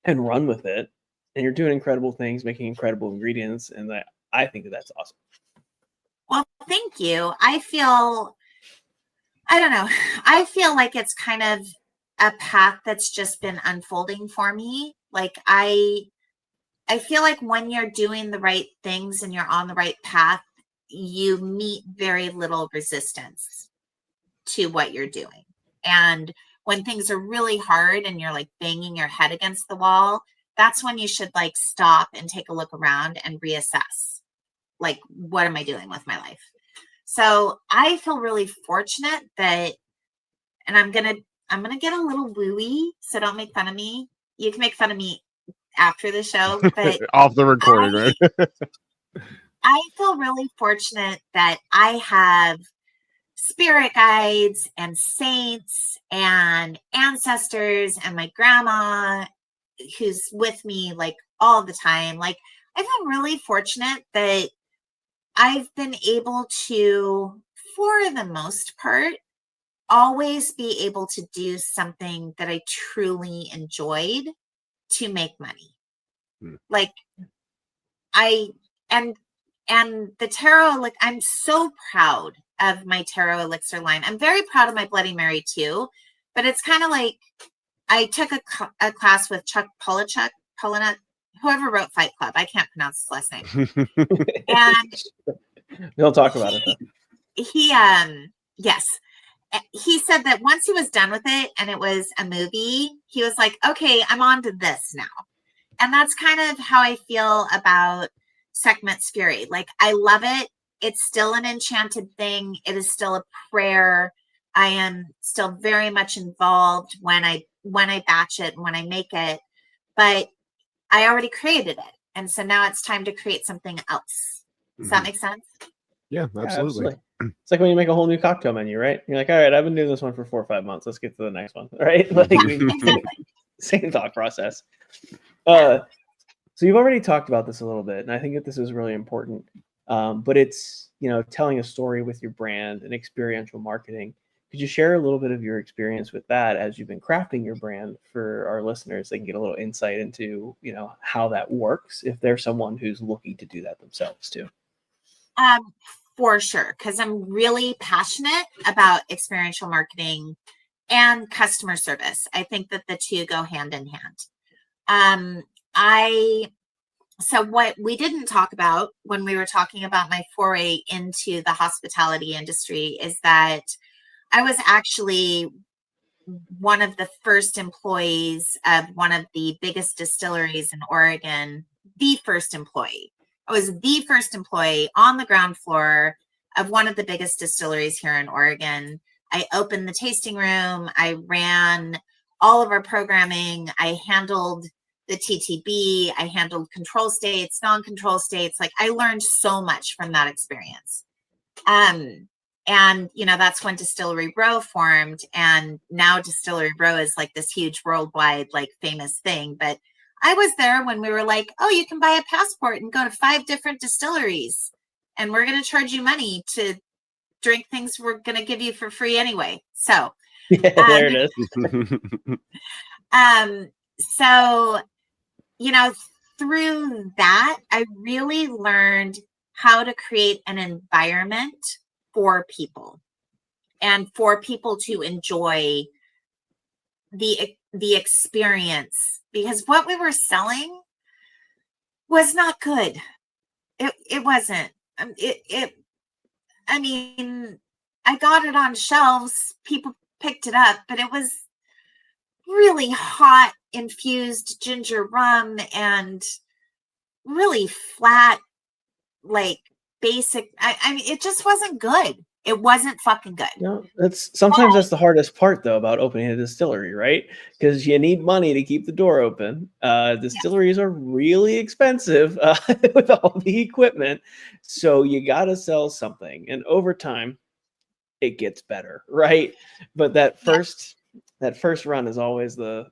Speaker 2: and run with it. And you're doing incredible things, making incredible ingredients. And I think that's awesome.
Speaker 3: Well, thank you. I feel like it's kind of a path that's just been unfolding for me. Like, I feel like when you're doing the right things and you're on the right path, you meet very little resistance to what you're doing. And when things are really hard and you're like banging your head against the wall, that's when you should, like, stop and take a look around and reassess, like, what am I doing with my life? So I feel really fortunate that, and I'm gonna get a little wooey, so don't make fun of me. You can make fun of me after the show, but
Speaker 1: off the recording, right?
Speaker 3: I feel really fortunate that I have spirit guides and saints and ancestors and my grandma who's with me, like, all the time. Like, I feel really fortunate that I've been able to, for the most part, always be able to do something that I truly enjoyed to make money. Like, and the tarot, like, I'm so proud of my tarot elixir line. I'm very proud of my Bloody Mary too, but it's kind of like, I took a class with Chuck Polachuk, whoever wrote Fight Club. I can't pronounce his last name. And
Speaker 2: we'll talk about it.
Speaker 3: Yes. He said that once he was done with it and it was a movie, he was like, okay, I'm on to this now. And that's kind of how I feel about Sekhmet's Fury. Like, I love it. It's still an enchanted thing. It is still a prayer. I am still very much involved when I batch it and when I make it, but I already created it. And so now it's time to create something else. Does that make sense?
Speaker 1: Yeah, absolutely.
Speaker 2: It's like when you make a whole new cocktail menu, right? You're like, all right, I've been doing this one for 4 or 5 months. Let's get to the next one, right? Like,
Speaker 3: Exactly.
Speaker 2: same thought process. So you've already talked about this a little bit, and I think that this is really important. But it's, telling a story with your brand and experiential marketing. Could you share a little bit of your experience with that as you've been crafting your brand for our listeners? They can get a little insight into, how that works if they're someone who's looking to do that themselves too.
Speaker 3: For sure, because I'm really passionate about experiential marketing and customer service. I think that the two go hand in hand. So what we didn't talk about when we were talking about my foray into the hospitality industry is that I was actually one of the first employees of one of the biggest distilleries in Oregon, the first employee. I was the first employee on the ground floor of one of the biggest distilleries here in Oregon. I opened the tasting room. I ran all of our programming. I handled the TTB. I handled control states, non-control states. Like, I learned so much from that experience. And, that's when Distillery Row formed. And now Distillery Row is like this huge worldwide, like, famous thing. But I was there when we were like, oh, you can buy a passport and go to 5 different distilleries, and we're going to charge you money to drink things we're going to give you for free anyway. So
Speaker 2: there it is.
Speaker 3: So, through that, I really learned how to create an environment for people and for people to enjoy the experience, because what we were selling was not good. It wasn't. I mean, I got it on shelves. People picked it up, but it was really hot infused ginger rum and really flat, like, basic. I mean, it just wasn't good. It wasn't fucking good.
Speaker 2: No, that's the hardest part though about opening a distillery, right? Because you need money to keep the door open. Distilleries are really expensive with all the equipment, so you got to sell something, and over time, it gets better, right? But that first run is always the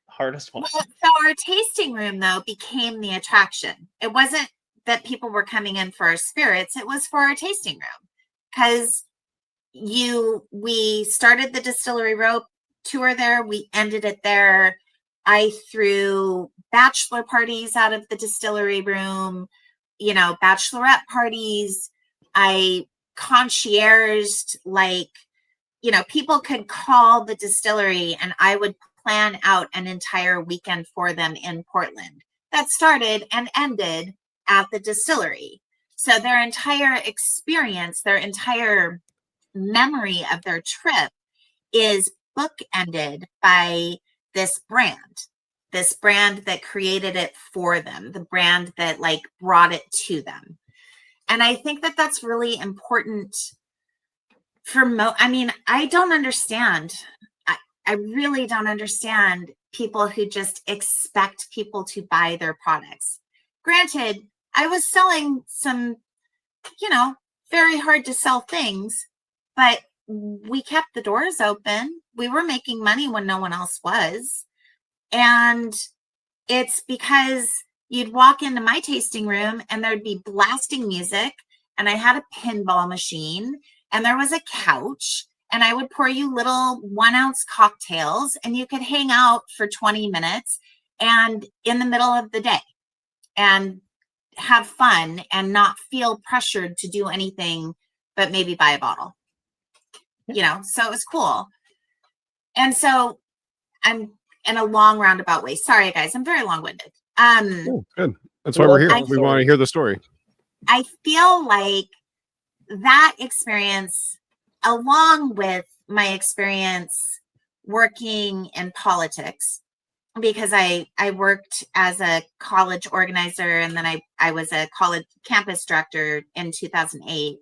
Speaker 2: hardest one.
Speaker 3: Well, so our tasting room though became the attraction. It wasn't that people were coming in for our spirits; it was for our tasting room. Because we started the Distillery Row tour there, we ended it there. I threw bachelor parties out of the distillery room, bachelorette parties. I concierged, like, people could call the distillery and I would plan out an entire weekend for them in Portland that started and ended at the distillery. So their entire experience, their entire memory of their trip is bookended by this brand that created it for them, the brand that, like, brought it to them. And I think that that's really important for I don't understand. I really don't understand people who just expect people to buy their products. Granted, I was selling some, very hard to sell things, but we kept the doors open. We were making money when no one else was. And it's because you'd walk into my tasting room and there'd be blasting music, and I had a pinball machine, and there was a couch, and I would pour you little 1-ounce cocktails, and you could hang out for 20 minutes and in the middle of the day and have fun and not feel pressured to do anything but maybe buy a bottle. So it was cool. And so I'm in a long roundabout way. Sorry, guys, I'm very long-winded.
Speaker 1: Good. That's why we're here. We want to hear the story.
Speaker 3: I feel like that experience, along with my experience working in politics, because I worked as a college organizer, and then I was a college campus director in 2008.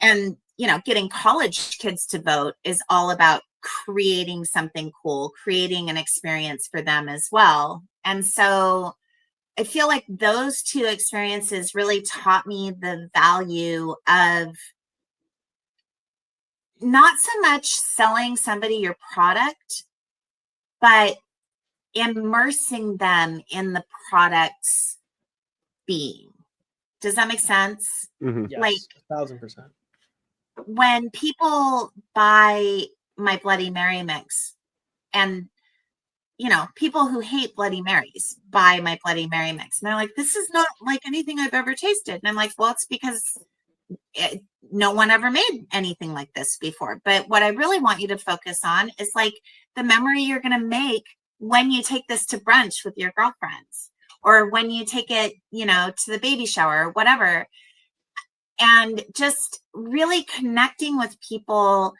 Speaker 3: And, getting college kids to vote is all about creating something cool, creating an experience for them as well. And so I feel like those two experiences really taught me the value of not so much selling somebody your product, but immersing them in the product's being. Does that make sense?
Speaker 1: Mm-hmm.
Speaker 2: Yes,
Speaker 3: Like
Speaker 2: 1000%.
Speaker 3: When people buy my Bloody Mary mix, and people who hate Bloody Marys buy my Bloody Mary mix, and they're like, this is not like anything I've ever tasted. And I'm like, well, it's because no one ever made anything like this before. But what I really want you to focus on is like the memory you're going to make when you take this to brunch with your girlfriends, or when you take it, to the baby shower or whatever. And just really connecting with people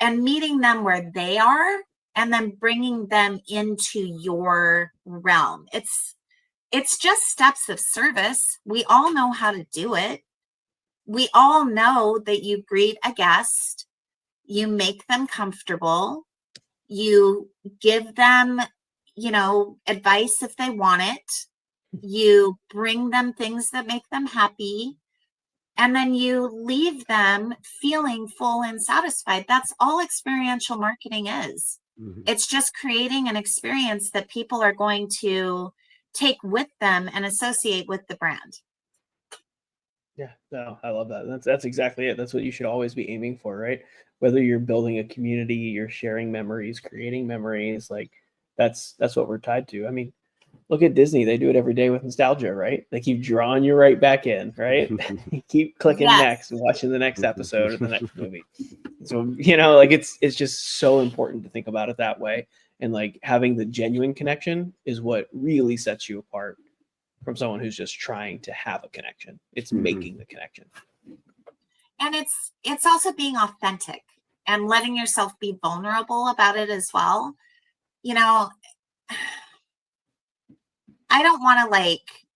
Speaker 3: and meeting them where they are, and then bringing them into your realm. It's just steps of service. We all know how to do it. We all know that you greet a guest, you make them comfortable, you give them, advice if they want it, you bring them things that make them happy, and then you leave them feeling full and satisfied. That's all experiential marketing is. Mm-hmm. It's just creating an experience that people are going to take with them and associate with the brand.
Speaker 2: Yeah, no, I love that. That's exactly it. That's what you should always be aiming for, right? Whether you're building a community, you're sharing memories, creating memories, like that's what we're tied to. I mean, look at Disney. They do it every day with nostalgia, right? They keep drawing you right back in, right? You keep clicking next and watching the next episode of the next movie. So, like it's just so important to think about it that way. And like having the genuine connection is what really sets you apart from someone who's just trying to have a connection. It's making the connection.
Speaker 3: And it's also being authentic and letting yourself be vulnerable about it as well. I don't want to like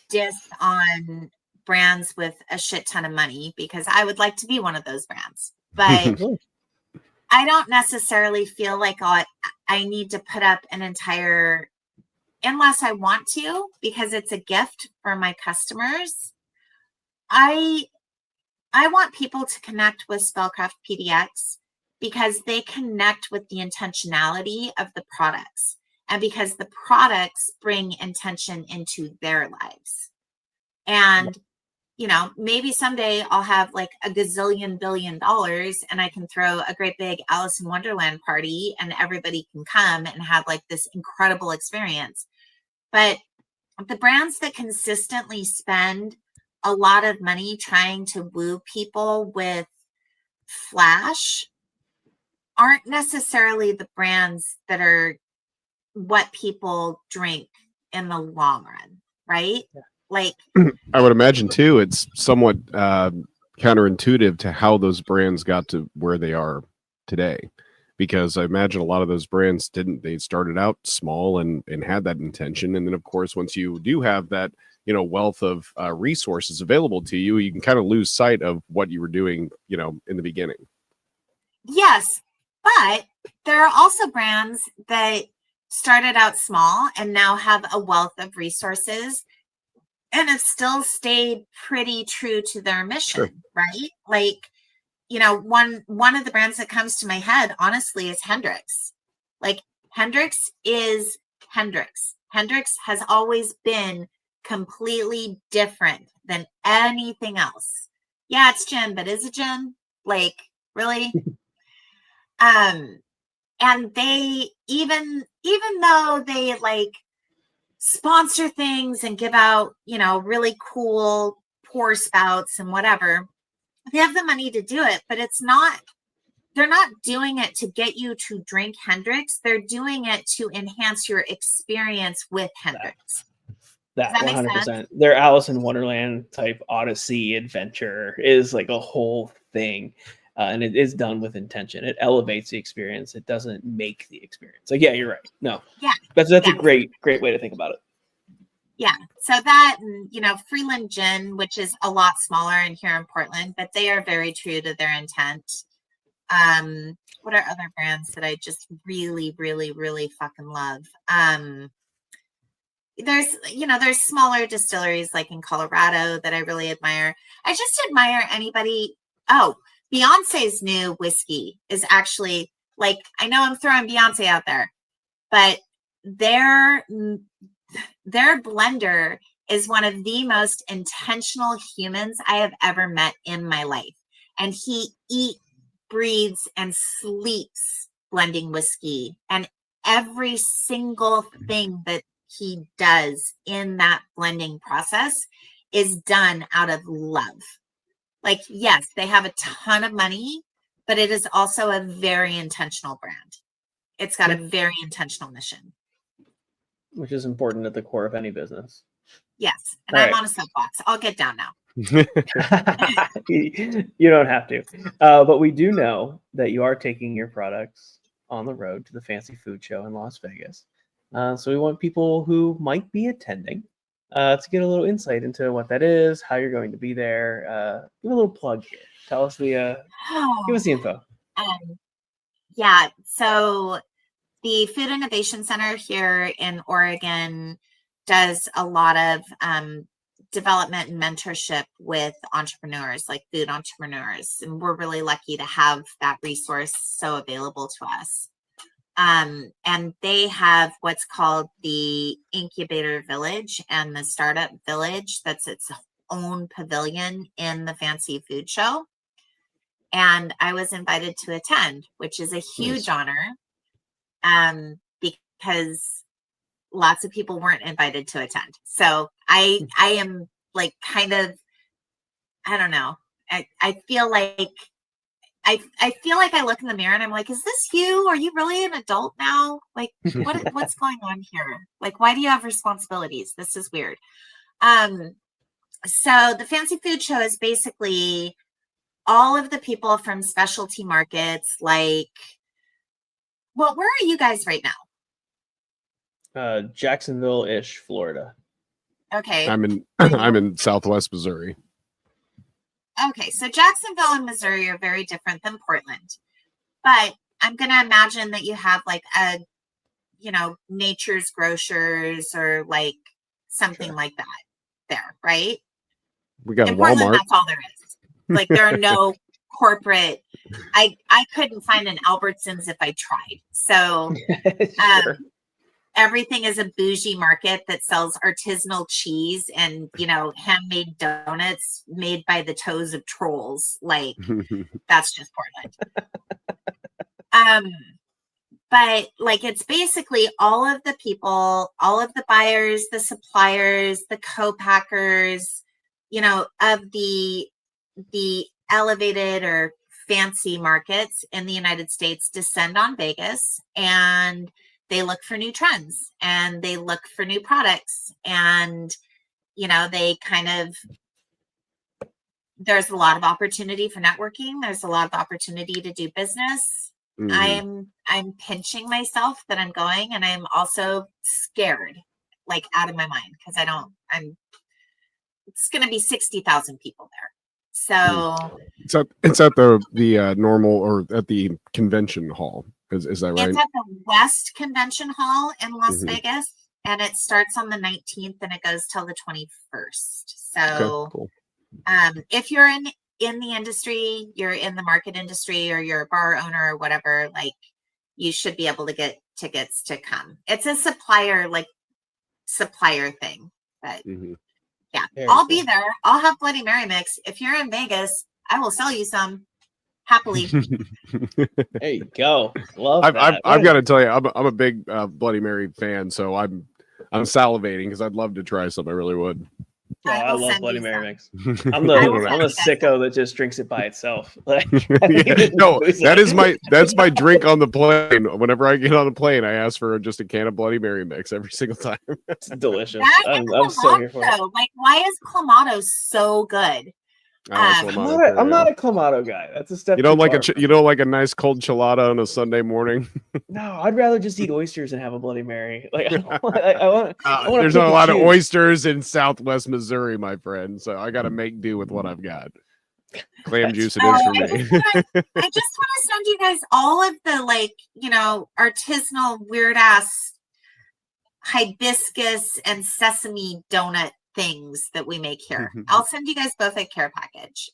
Speaker 3: diss on brands with a shit ton of money, because I would like to be one of those brands, but I don't necessarily feel like I need to put up an entire, unless I want to, because it's a gift for my customers. I want people to connect with SpellCraftPDX because they connect with the intentionality of the products, and because the products bring intention into their lives. And, maybe someday I'll have like a gazillion $billion and I can throw a great big Alice in Wonderland party and everybody can come and have like this incredible experience. But the brands that consistently spend a lot of money trying to woo people with flash aren't necessarily the brands that are what people drink in the long run, right? Yeah. Like,
Speaker 1: I would imagine too, it's somewhat counterintuitive to how those brands got to where they are today, because I imagine a lot of those brands they started out small and had that intention, and then of course once you do have that wealth of resources available to you, you can kind of lose sight of what you were doing in the beginning.
Speaker 3: Yes, but there are also brands that started out small and now have a wealth of resources and have still stayed pretty true to their mission. Sure. Right? Like, one of the brands that comes to my head, honestly, is Hendrix. Like, Hendrix is Hendrix. Hendrix has always been completely different than anything else. Yeah, it's gin, but is it gin? Like, really? And they, even though they like sponsor things and give out, really cool pour spouts and whatever, they have the money to do it, but they're not doing it to get you to drink Hendrix. They're doing it to enhance your experience with Hendrix.
Speaker 2: That 100%. Their Alice in Wonderland type Odyssey adventure is like a whole thing. and it is done with intention. It elevates the experience. It doesn't make the experience. Like, yeah, you're right. No,
Speaker 3: Yeah,
Speaker 2: that's a great way to think about it.
Speaker 3: Yeah, so that, Freeland Gin, which is a lot smaller in here in Portland, but they are very true to their intent. What are other brands that I just really, really, really fucking love? There's smaller distilleries like in Colorado that I really admire. I just admire anybody. Oh, Beyonce's new whiskey is actually, like, I know I'm throwing Beyonce out there, but their blender is one of the most intentional humans I have ever met in my life. And he breathes and sleeps blending whiskey. And every single thing that he does in that blending process is done out of love. Like, yes, they have a ton of money, but it is also a very intentional brand. It's got a very intentional mission.
Speaker 2: Which is important at the core of any business.
Speaker 3: Yes. And I'm on a soapbox. I'll get down now.
Speaker 2: You don't have to. But we do know that you are taking your products on the road to the Fancy Food Show in Las Vegas. So we want people who might be attending to get a little insight into what that is, how you're going to be there. Give a little plug here. Tell us give us the info.
Speaker 3: Yeah. So the Food Innovation Center here in Oregon does a lot of development and mentorship with entrepreneurs, like food entrepreneurs. And we're really lucky to have that resource so available to us. And they have what's called the Incubator Village and the Startup Village. That's its own pavilion in the Fancy Food Show. And I was invited to attend, which is a huge honor. Because lots of people weren't invited to attend. So I am like kind of, I don't know. I feel like I look in the mirror and I'm like, is this you? Are you really an adult now? Like, what's going on here? Like, why do you have responsibilities? This is weird. So the Fancy Food Show is basically all of the people from specialty markets, like, well, where are you guys right now?
Speaker 2: Jacksonville-ish, Florida.
Speaker 3: Okay.
Speaker 1: I'm in Southwest Missouri.
Speaker 3: Okay, so Jacksonville and Missouri are very different than Portland. But I'm going to imagine that you have like Nature's Grocers or like something like that there, right?
Speaker 1: We got
Speaker 3: in
Speaker 1: a
Speaker 3: Portland,
Speaker 1: Walmart.
Speaker 3: that's all there is. Like, there are no corporate. I couldn't find an Albertsons if I tried. So
Speaker 2: Sure.
Speaker 3: Everything is a bougie market that sells artisanal cheese and, handmade donuts made by the toes of trolls. Like, that's just Portland. But like, it's basically all of the people, all of the buyers, the suppliers, the co-packers, of the elevated or fancy markets in the United States descend on Vegas, and they look for new trends and they look for new products. And, they kind of, there's a lot of opportunity for networking. There's a lot of opportunity to do business. I'm pinching myself that I'm going, and I'm also scared, like, out of my mind, because it's going to be 60,000 people there. So
Speaker 1: it's at the normal, or at the convention hall. Is that right?
Speaker 3: It's at the West Convention Hall in Las Vegas, and it starts on the 19th and it goes till the 21st. So
Speaker 1: Okay, cool.
Speaker 3: If you're in the industry, you're in the market industry, or you're a bar owner or whatever, like, you should be able to get tickets to come. It's a supplier thing. But yeah, I'll be there. I'll have Bloody Mary mix. If you're in Vegas, I will sell you some happily.
Speaker 2: There you go. Love
Speaker 1: that. I've got to tell you, I'm a big Bloody Mary fan, so I'm salivating because I'd love to try some. I really would.
Speaker 2: Oh, I love Bloody Mary mix. I'm the sicko that just drinks it by itself. Like,
Speaker 1: no, that's my drink on the plane. Whenever I get on the plane, I ask for just a can of Bloody Mary mix every single time.
Speaker 2: It's delicious.
Speaker 3: I'm so here for it. Like, why is Clamato so good?
Speaker 1: I like Clamato
Speaker 2: I'm not
Speaker 1: too.
Speaker 2: a Clamato guy. That's a step.
Speaker 1: You don't
Speaker 2: too
Speaker 1: like
Speaker 2: far.
Speaker 1: you don't like a nice cold chilada on a Sunday morning.
Speaker 2: No, I'd rather just eat oysters and have a Bloody Mary. Like I want to.
Speaker 1: There's not a lot of oysters in Southwest Missouri, my friend. So I got to make do with what I've got. Clam juice it is for me.
Speaker 3: I just want to send you guys all of the artisanal weird ass hibiscus and sesame donut things that we make here. I'll send you guys both a care package.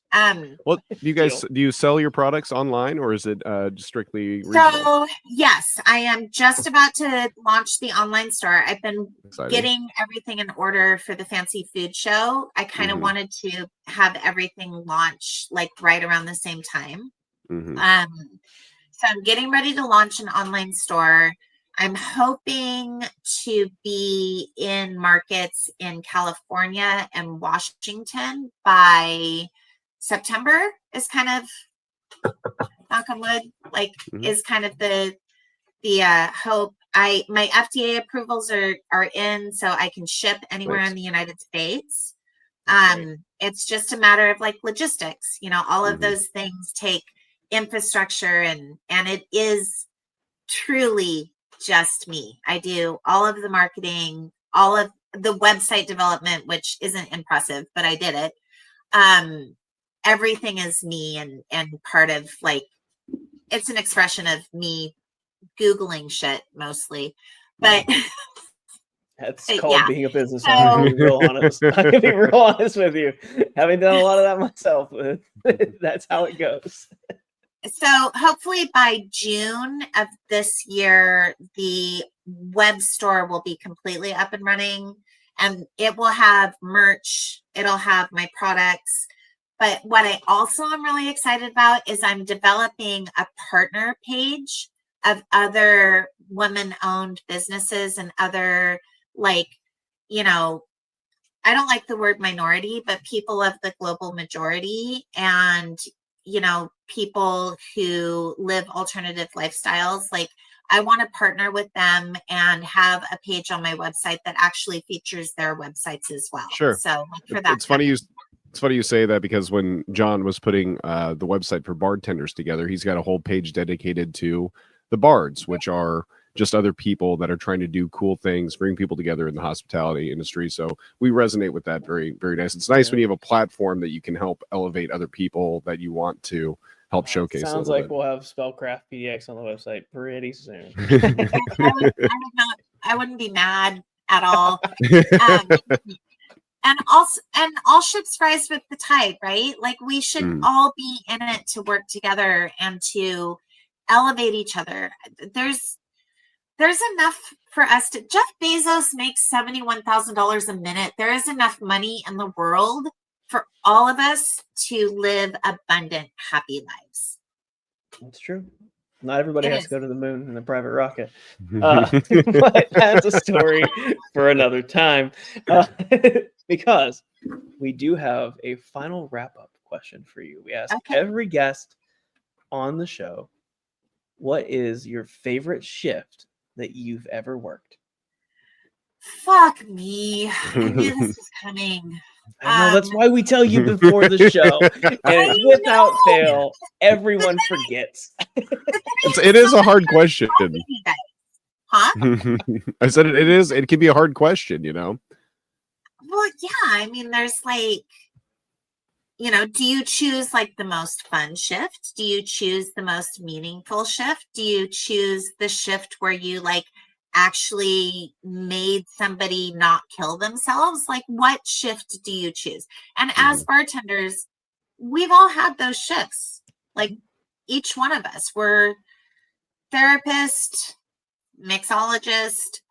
Speaker 1: Well, do you sell your products online, or is it strictly regional?
Speaker 3: So yes, I am just about to launch the online store. I've been getting everything in order for the fancy food show. I kind of wanted to have everything launch like right around the same time. So I'm getting ready to launch an online store. I'm hoping to be in markets in California and Washington by September is kind of, knock on wood, is kind of the hope. My FDA approvals are in, so I can ship anywhere in the United States. It's just a matter of logistics, all of those things take infrastructure and it is truly just me. I do all of the marketing, all of the website development, which isn't impressive, but I did it. Everything is me and part of it's an expression of me Googling shit mostly, but
Speaker 2: that's called being a business owner. I'm gonna be real honest. I'm gonna be real honest with you. Having done a lot of that myself, that's how it goes.
Speaker 3: So hopefully by June of this year, the web store will be completely up and running and it will have merch. It'll have my products. But what I also am really excited about is I'm developing a partner page of other women-owned businesses and other I don't like the word minority, but people of the global majority and people who live alternative lifestyles. I want to partner with them and have a page on my website that actually features their websites as well.
Speaker 1: Sure.
Speaker 3: So for that,
Speaker 1: it's funny you say that, because when John was putting the website for Bardtenders together, he's got a whole page dedicated to the bards, which are just other people that are trying to do cool things, bring people together in the hospitality industry. So we resonate with that very, very nice. It's nice when you have a platform that you can help elevate other people that you want to help showcase.
Speaker 2: Sounds like we'll have SpellCraftPDX on the website pretty soon.
Speaker 3: I wouldn't be mad at all. And all ships rise with the tide, right? We should all be in it to work together and to elevate each other. There's enough for us to. Jeff Bezos makes $71,000 a minute. There is enough money in the world for all of us to live abundant, happy lives.
Speaker 2: That's true. Not everybody has to go to the moon in a private rocket. But that's a story for another time. Because we do have a final wrap-up question for you. We ask every guest on the show, what is your favorite shift that you've ever worked?
Speaker 3: Fuck me. I knew this was coming.
Speaker 2: I know, that's why we tell you before the show. And without fail, everyone forgets.
Speaker 1: It is a hard question.
Speaker 3: Huh?
Speaker 1: I said it can be a hard question,
Speaker 3: Well, yeah. I mean, there's do you choose the most fun shift? Do you choose the most meaningful shift? Do you choose the shift where you actually made somebody not kill themselves? What shift do you choose? And as bartenders, we've all had those shifts. Each one of us, we're therapist, mixologist,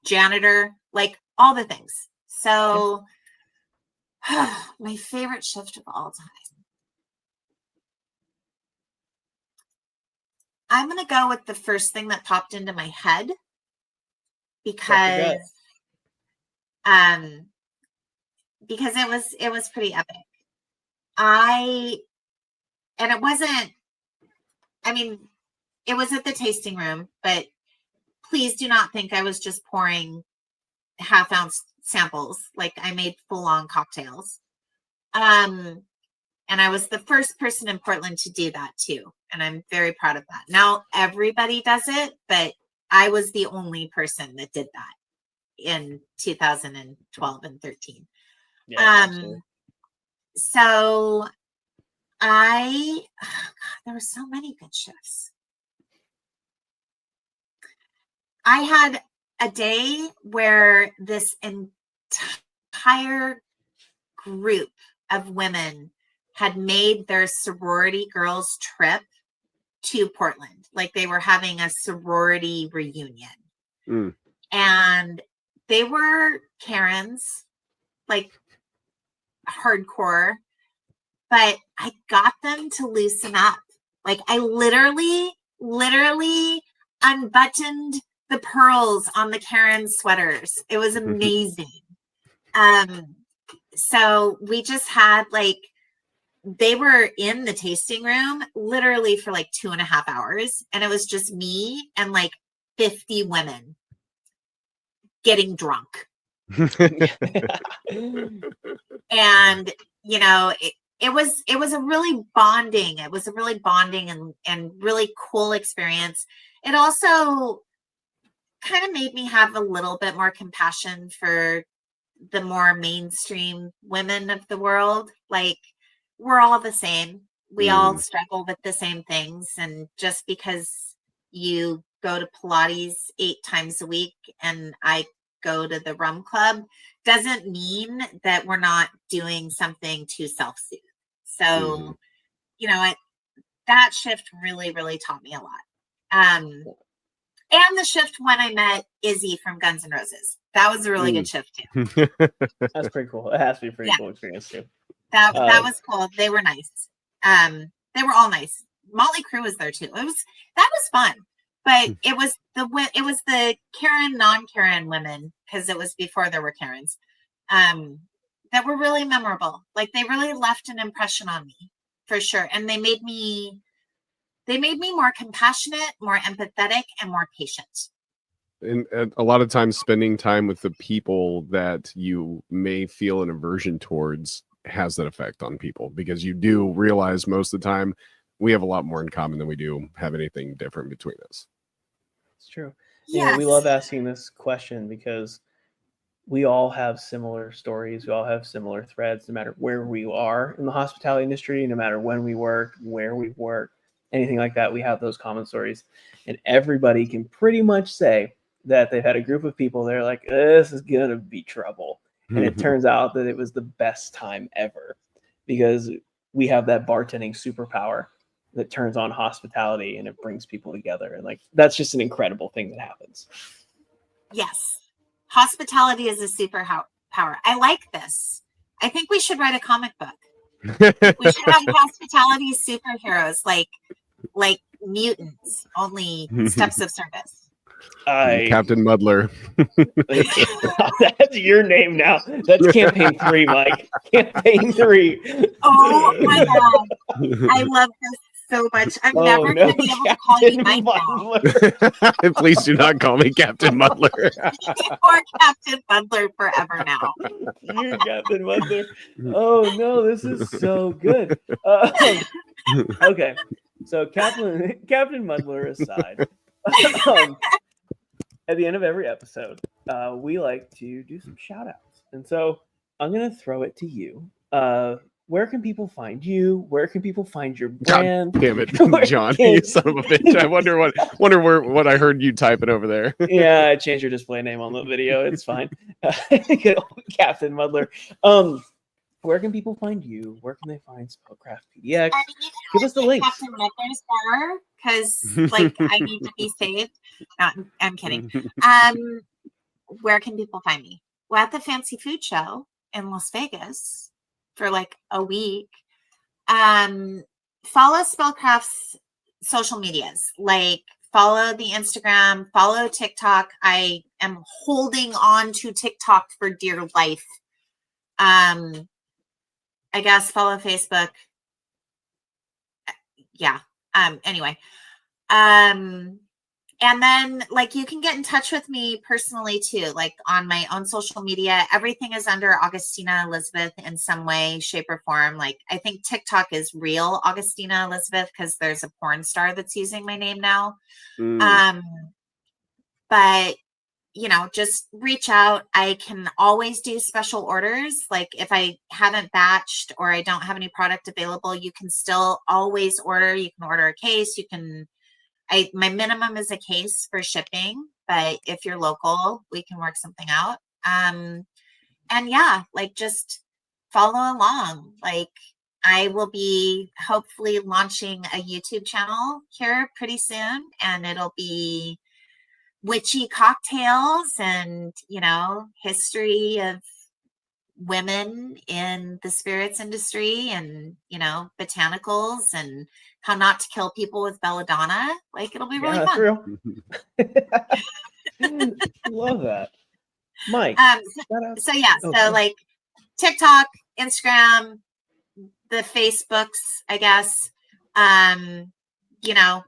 Speaker 3: janitor, all the things. So my favorite shift of all time. I'm going to go with the first thing that popped into my head because it was pretty epic. It was at the tasting room, but please do not think I was just pouring half-ounce samples. I made full-on cocktails. And I was the first person in Portland to do that too. And I'm very proud of that. Now everybody does it, but I was the only person that did that in 2012 and 13.
Speaker 2: Yeah,
Speaker 3: So God, there were so many good shifts. I had a day where this entire group of women had made their sorority girls trip to Portland. Like they were having a sorority reunion.
Speaker 1: Mm.
Speaker 3: And they were Karens, like hardcore, but I got them to loosen up. Like I literally unbuttoned the pearls on the Karen sweaters. It was amazing. So we just had like, they were in the tasting room literally for like 2.5 hours. And it was just me and like 50 women getting drunk. And, you know, it was a really bonding. It was a really bonding and really cool experience. It also kind of made me have a little bit more compassion for the more mainstream women of the world. Like, we're all the same. We all struggle with the same things. And just because you go to Pilates 8 times a week and I go to the rum club doesn't mean that we're not doing something to self-soothe. So, you know, that shift really, really taught me a lot. And the shift when I met Izzy from Guns N' Roses. That was a really good shift too.
Speaker 2: That's pretty cool. It has to be a pretty cool experience too.
Speaker 3: That was cool. They were nice. They were all nice. Motley Crue was there too. That was fun. But it was the Karen, non-Karen women, because it was before there were Karens, that were really memorable. Like they really left an impression on me for sure. And they made me more compassionate, more empathetic, and more patient.
Speaker 1: And a lot of times spending time with the people that you may feel an aversion towards has that effect on people, because you do realize most of the time we have a lot more in common than we do have anything different between us.
Speaker 2: It's true.
Speaker 3: Yes.
Speaker 2: Yeah, we love asking this question because we all have similar stories. We all have similar threads, no matter where we are in the hospitality industry, no matter when we work, where we work, anything like that. We have those common stories. And everybody can pretty much say that they've had a group of people, they're like, this is going to be trouble. And it turns out that it was the best time ever, because we have that bartending superpower that turns on hospitality and it brings people together. And like, that's just an incredible thing that happens.
Speaker 3: Yes. Hospitality is a superpower. I like this. I think we should write a comic book. We should have hospitality superheroes like mutants, only steps of service.
Speaker 1: Captain Muddler.
Speaker 2: That's your name now. That's campaign 3, Mike. Campaign 3.
Speaker 3: Oh my god. I love this so much. I'm never going to be able to call you Mike now.
Speaker 1: Please do not call me Captain Muddler.
Speaker 3: Or Captain Muddler forever now.
Speaker 2: You're Captain Muddler. Oh no, this is so good. Okay, so Captain Muddler aside, at the end of every episode, we like to do some shout outs. And so I'm going to throw it to you. Where can people find you? Where can people find your brand?
Speaker 1: God damn it, John, you son of a bitch. I wonder what I heard you typing over there.
Speaker 2: Yeah, I changed your display name on the video. It's fine. Captain Muddler. Where can people find you? Where can they find SpellCraftPDX? Give us the links.
Speaker 3: Captain Muddler's bar, because like I need to be saved. No, I'm kidding. Where can people find me? Well, at the Fancy Food Show in Las Vegas for like a week. Follow Spellcraft's social medias. Like follow the Instagram, follow TikTok. I am holding on to TikTok for dear life. I guess follow Facebook. Yeah. Anyway. And And then like you can get in touch with me personally too, like on my own social media. Everything is under Augustina Elizabeth in some way, shape, or form. Like I think TikTok is real Augustina Elizabeth because there's a porn star that's using my name now. But you know, just reach out. I can always do special orders. Like if I haven't batched or I don't have any product available, you can still always order. You can order a case. You can, my minimum is a case for shipping, but if you're local, we can work something out. And yeah, like just follow along. Like I will be hopefully launching a YouTube channel here pretty soon, and it'll be witchy cocktails and, you know, history of women in the spirits industry and, you know, botanicals and how not to kill people with belladonna. Like it'll be really
Speaker 2: that's
Speaker 3: fun.
Speaker 2: real. Love that. Mike.
Speaker 3: So yeah, so like TikTok, Instagram, the Facebooks, I guess, you know,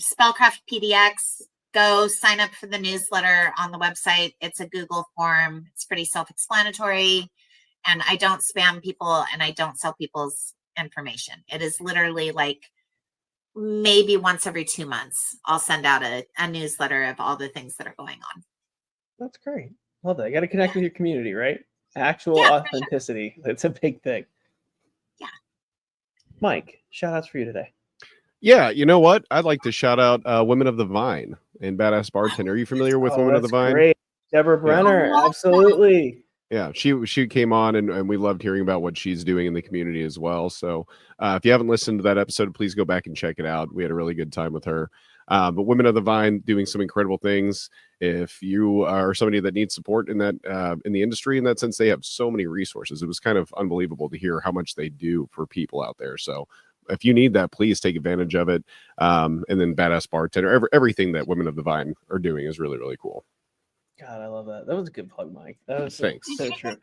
Speaker 3: SpellCraftPDX. Go sign up for the newsletter on the website. It's a Google form. It's pretty self-explanatory. And I don't spam people and I don't sell people's information. It is literally like maybe once every 2 months, I'll send out a newsletter of all the things that are going on.
Speaker 2: That's great. Love that. You got to connect with your community, right? Actual authenticity. Sure. That's a big thing.
Speaker 3: Yeah.
Speaker 2: Mike, shout outs for you today.
Speaker 1: Yeah, you know what? I'd like to shout out Women of the Vine and Badass Bartender. Are you familiar with Women of the Vine?
Speaker 2: Great. Deborah Brenner, absolutely.
Speaker 1: Yeah, she came on and we loved hearing about what she's doing in the community as well. So if you haven't listened to that episode, please go back and check it out. We had a really good time with her. But Women of the Vine doing some incredible things. If you are somebody that needs support in that in the industry, in that sense, they have so many resources. It was kind of unbelievable to hear how much they do for people out there. So if you need that, please take advantage of it. And then Badass Bartender, everything that Women of the Vine are doing is really, really cool.
Speaker 2: God, I love that. That was a good plug, Mike. That was
Speaker 1: Thanks.
Speaker 2: So true.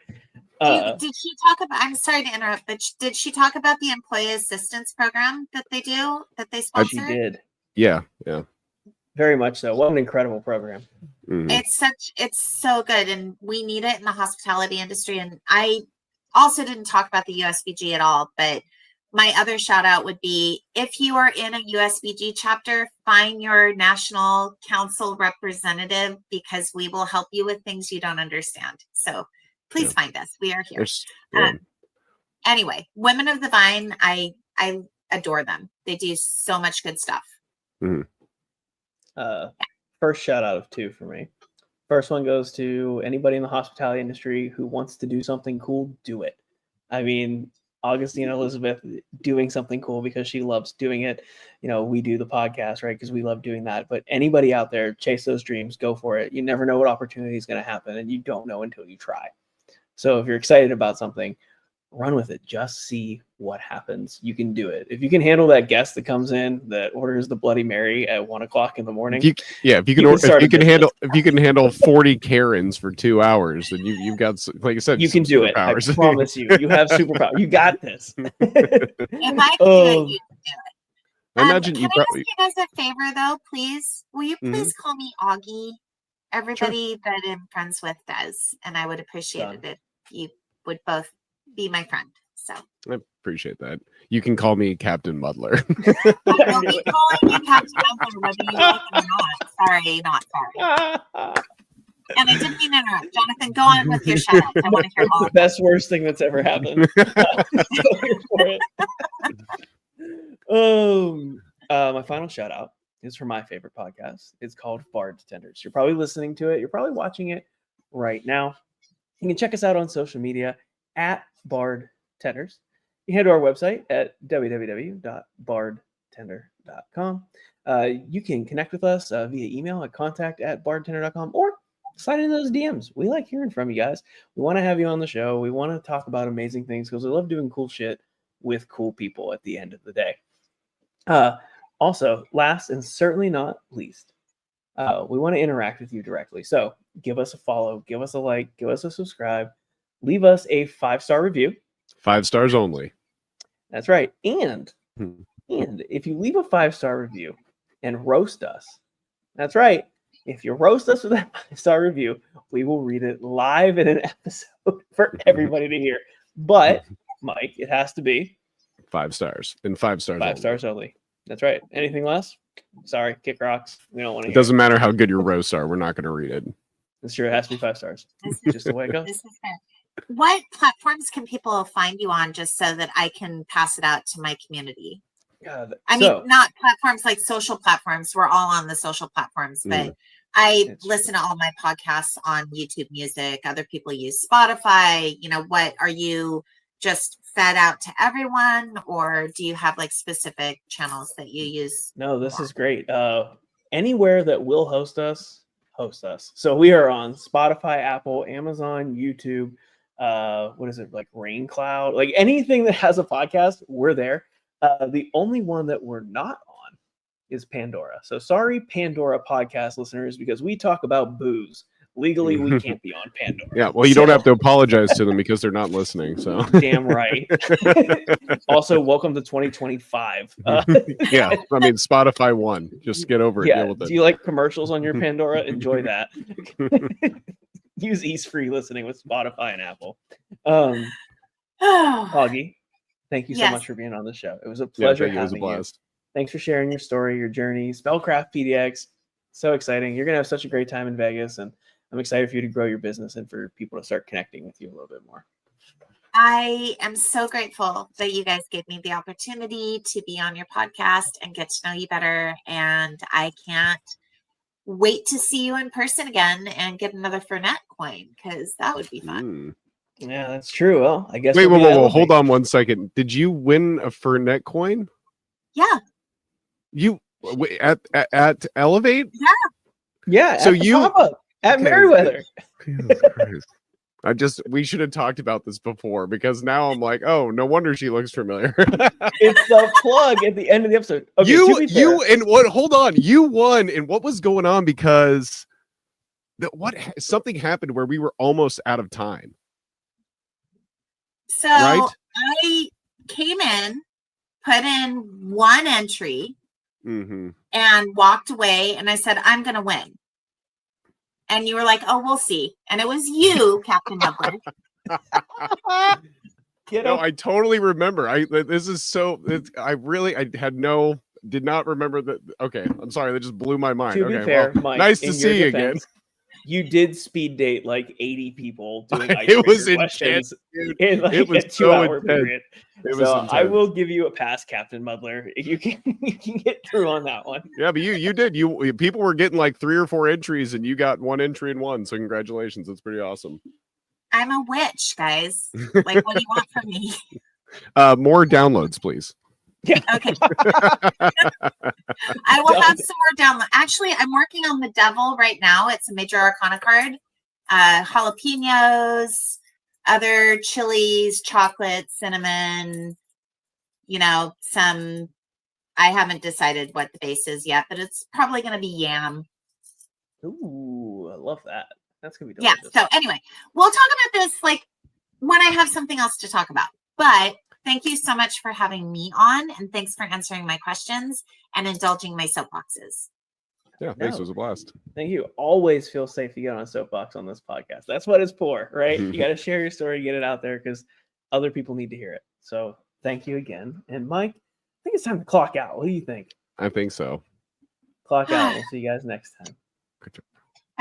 Speaker 3: Did she talk about, I'm sorry to interrupt, but did she talk about the employee assistance program that they do, that they sponsor?
Speaker 2: She did.
Speaker 1: Yeah.
Speaker 2: Very much so. What an incredible program.
Speaker 1: Mm-hmm.
Speaker 3: It's so good. And we need it in the hospitality industry. And I also didn't talk about the USBG at all, but my other shout out would be if you are in a USBG chapter, find your national council representative because we will help you with things you don't understand. So please find us. We are here. Anyway, Women of the Vine, I adore them. They do so much good stuff.
Speaker 1: Mm-hmm.
Speaker 2: First shout out of 2 for me. First one goes to anybody in the hospitality industry who wants to do something cool, do it. I mean, Augustina Elizabeth doing something cool because she loves doing it. You know, we do the podcast, right? Because we love doing that. But anybody out there, chase those dreams, go for it. You never know what opportunity is going to happen, and you don't know until you try. So if you're excited about something, run with it. Just see what happens. You can do it. If you can handle that guest that comes in that orders the Bloody Mary at 1 o'clock in the morning.
Speaker 1: If you can handle 40 Karens for 2 hours, then you've got, like I said,
Speaker 2: you can do it. I promise you. You have superpower. You got this.
Speaker 3: If I can do it, you can do it.
Speaker 1: I imagine
Speaker 3: can I ask you guys a favor though, please? Will you please call me Augie? Everybody that I'm friends with does, and I would appreciate it if you would both be my friend. So
Speaker 1: I appreciate that. You can call me Captain Muddler.
Speaker 3: I will be calling you Captain Muddler whether you like it or not. Sorry, not sorry. And I didn't mean to interrupt. Jonathan, go on with your shout outs. I want to hear all
Speaker 2: the best worst thing that's ever happened. My final shout out is for my favorite podcast. It's called Bardtenders. You're probably listening to it. You're probably watching it right now. You can check us out on social media at Bardtenders. You head to our website at www.bardtender.com. You can connect with us via email at contact@bardtender.com or slide in those DMs. We like hearing from you guys. We want to have you on the show. We want to talk about amazing things because we love doing cool shit with cool people at the end of the day. Also, last and certainly not least, we want to interact with you directly. So give us a follow, give us a like, give us a subscribe, leave us a 5-star review.
Speaker 1: 5 stars only.
Speaker 2: That's right. And if you leave a 5-star review and roast us, That's right. If you roast us with a 5-star review, we will read it live in an episode for everybody to hear. But, Mike, it has to be
Speaker 1: 5 stars and 5 stars.
Speaker 2: 5 stars only. That's right. Anything less? Sorry, kick rocks. We don't want to
Speaker 1: It
Speaker 2: hear
Speaker 1: doesn't matter how good your roasts are. We're not going to read it.
Speaker 2: It's true. It has to be 5 stars.
Speaker 3: This
Speaker 2: Just the way it goes.
Speaker 3: This is fair. What platforms can people find you on just so that I can pass it out to my community? I mean, not platforms like social platforms. We're all on the social platforms, but I listen to all my podcasts on YouTube Music. Other people use Spotify. You know, what are you just fed out to everyone, or do you have like specific channels that you use?
Speaker 2: No, this is great. Anywhere that will host us. So we are on Spotify, Apple, Amazon, YouTube. What is it, like Rain Cloud? Like anything that has a podcast, we're there. The only one that we're not on is Pandora. So sorry, Pandora podcast listeners, because we talk about booze. Legally, we can't be on Pandora.
Speaker 1: Yeah, well, you don't have to apologize to them because they're not listening. So
Speaker 2: damn right. Also, welcome to 2025.
Speaker 1: Yeah, I mean, Spotify won. Just get over it.
Speaker 2: Yeah.
Speaker 1: Deal with it.
Speaker 2: Do you like commercials on your Pandora? Enjoy that. Use ease-free listening with Spotify and Apple. Augie, thank you so much for being on the show. It was a pleasure having you. It was a blast. Thanks for sharing your story, your journey. SpellCraftPDX, so exciting. You're going to have such a great time in Vegas, and I'm excited for you to grow your business and for people to start connecting with you a little bit more.
Speaker 3: I am so grateful that you guys gave me the opportunity to be on your podcast and get to know you better. And I can't wait to see you in person again and get another Fernet coin, because that would be fun.
Speaker 2: Yeah, that's true. Well, I guess.
Speaker 1: Wait, hold on 1 second. Did you win a Fernet coin?
Speaker 3: Yeah.
Speaker 1: You at Elevate?
Speaker 3: Yeah.
Speaker 2: Yeah.
Speaker 1: So you
Speaker 2: at Meriwether.
Speaker 1: We should have talked about this before, because now I'm like, oh, no wonder she looks familiar.
Speaker 2: It's the plug at the end of the episode. Okay,
Speaker 1: hold on. You won, and what was going on? Because something happened where we were almost out of time.
Speaker 3: So I came in, put in one entry, and walked away, and I said, I'm going to win. And you were like, oh, we'll see. And it was you, Captain Dublin.
Speaker 1: No, I totally remember. I did not remember that. Okay, I'm sorry. That just blew my mind.
Speaker 2: To be fair, Mike,
Speaker 1: nice to see you again.
Speaker 2: You did speed date like 80 people doing
Speaker 1: it was intense, dude.
Speaker 2: In like
Speaker 1: it was
Speaker 2: a 2-hour
Speaker 1: intense.
Speaker 2: period. I will give you a pass, Captain Muddler. You can get through on that one.
Speaker 1: Yeah, but you did. People were getting like 3 or 4 entries, and you got 1 entry in 1. So congratulations. That's pretty awesome.
Speaker 3: I'm a witch, guys. Like, what do you want from me?
Speaker 1: More downloads, please.
Speaker 2: Yeah.
Speaker 3: Okay. I will have some more download. Actually, I'm working on the devil right now. It's a major arcana card. Jalapenos, other chilies, chocolate, cinnamon, some, I haven't decided what the base is yet, but it's probably going to be yam.
Speaker 2: Ooh, I love that. That's going to be delicious.
Speaker 3: Yeah. So anyway, we'll talk about this like when I have something else to talk about, but thank you so much for having me on, and thanks for answering my questions and indulging my soapboxes.
Speaker 1: Yeah, thanks. It was a blast.
Speaker 2: Thank you. Always feel safe to get on a soapbox on this podcast. That's what it's for, right? You got to share your story, get it out there, because other people need to hear it. So thank you again. And Mike, I think it's time to clock out. What do you think?
Speaker 1: I think so.
Speaker 2: Clock out. We'll see you guys next time.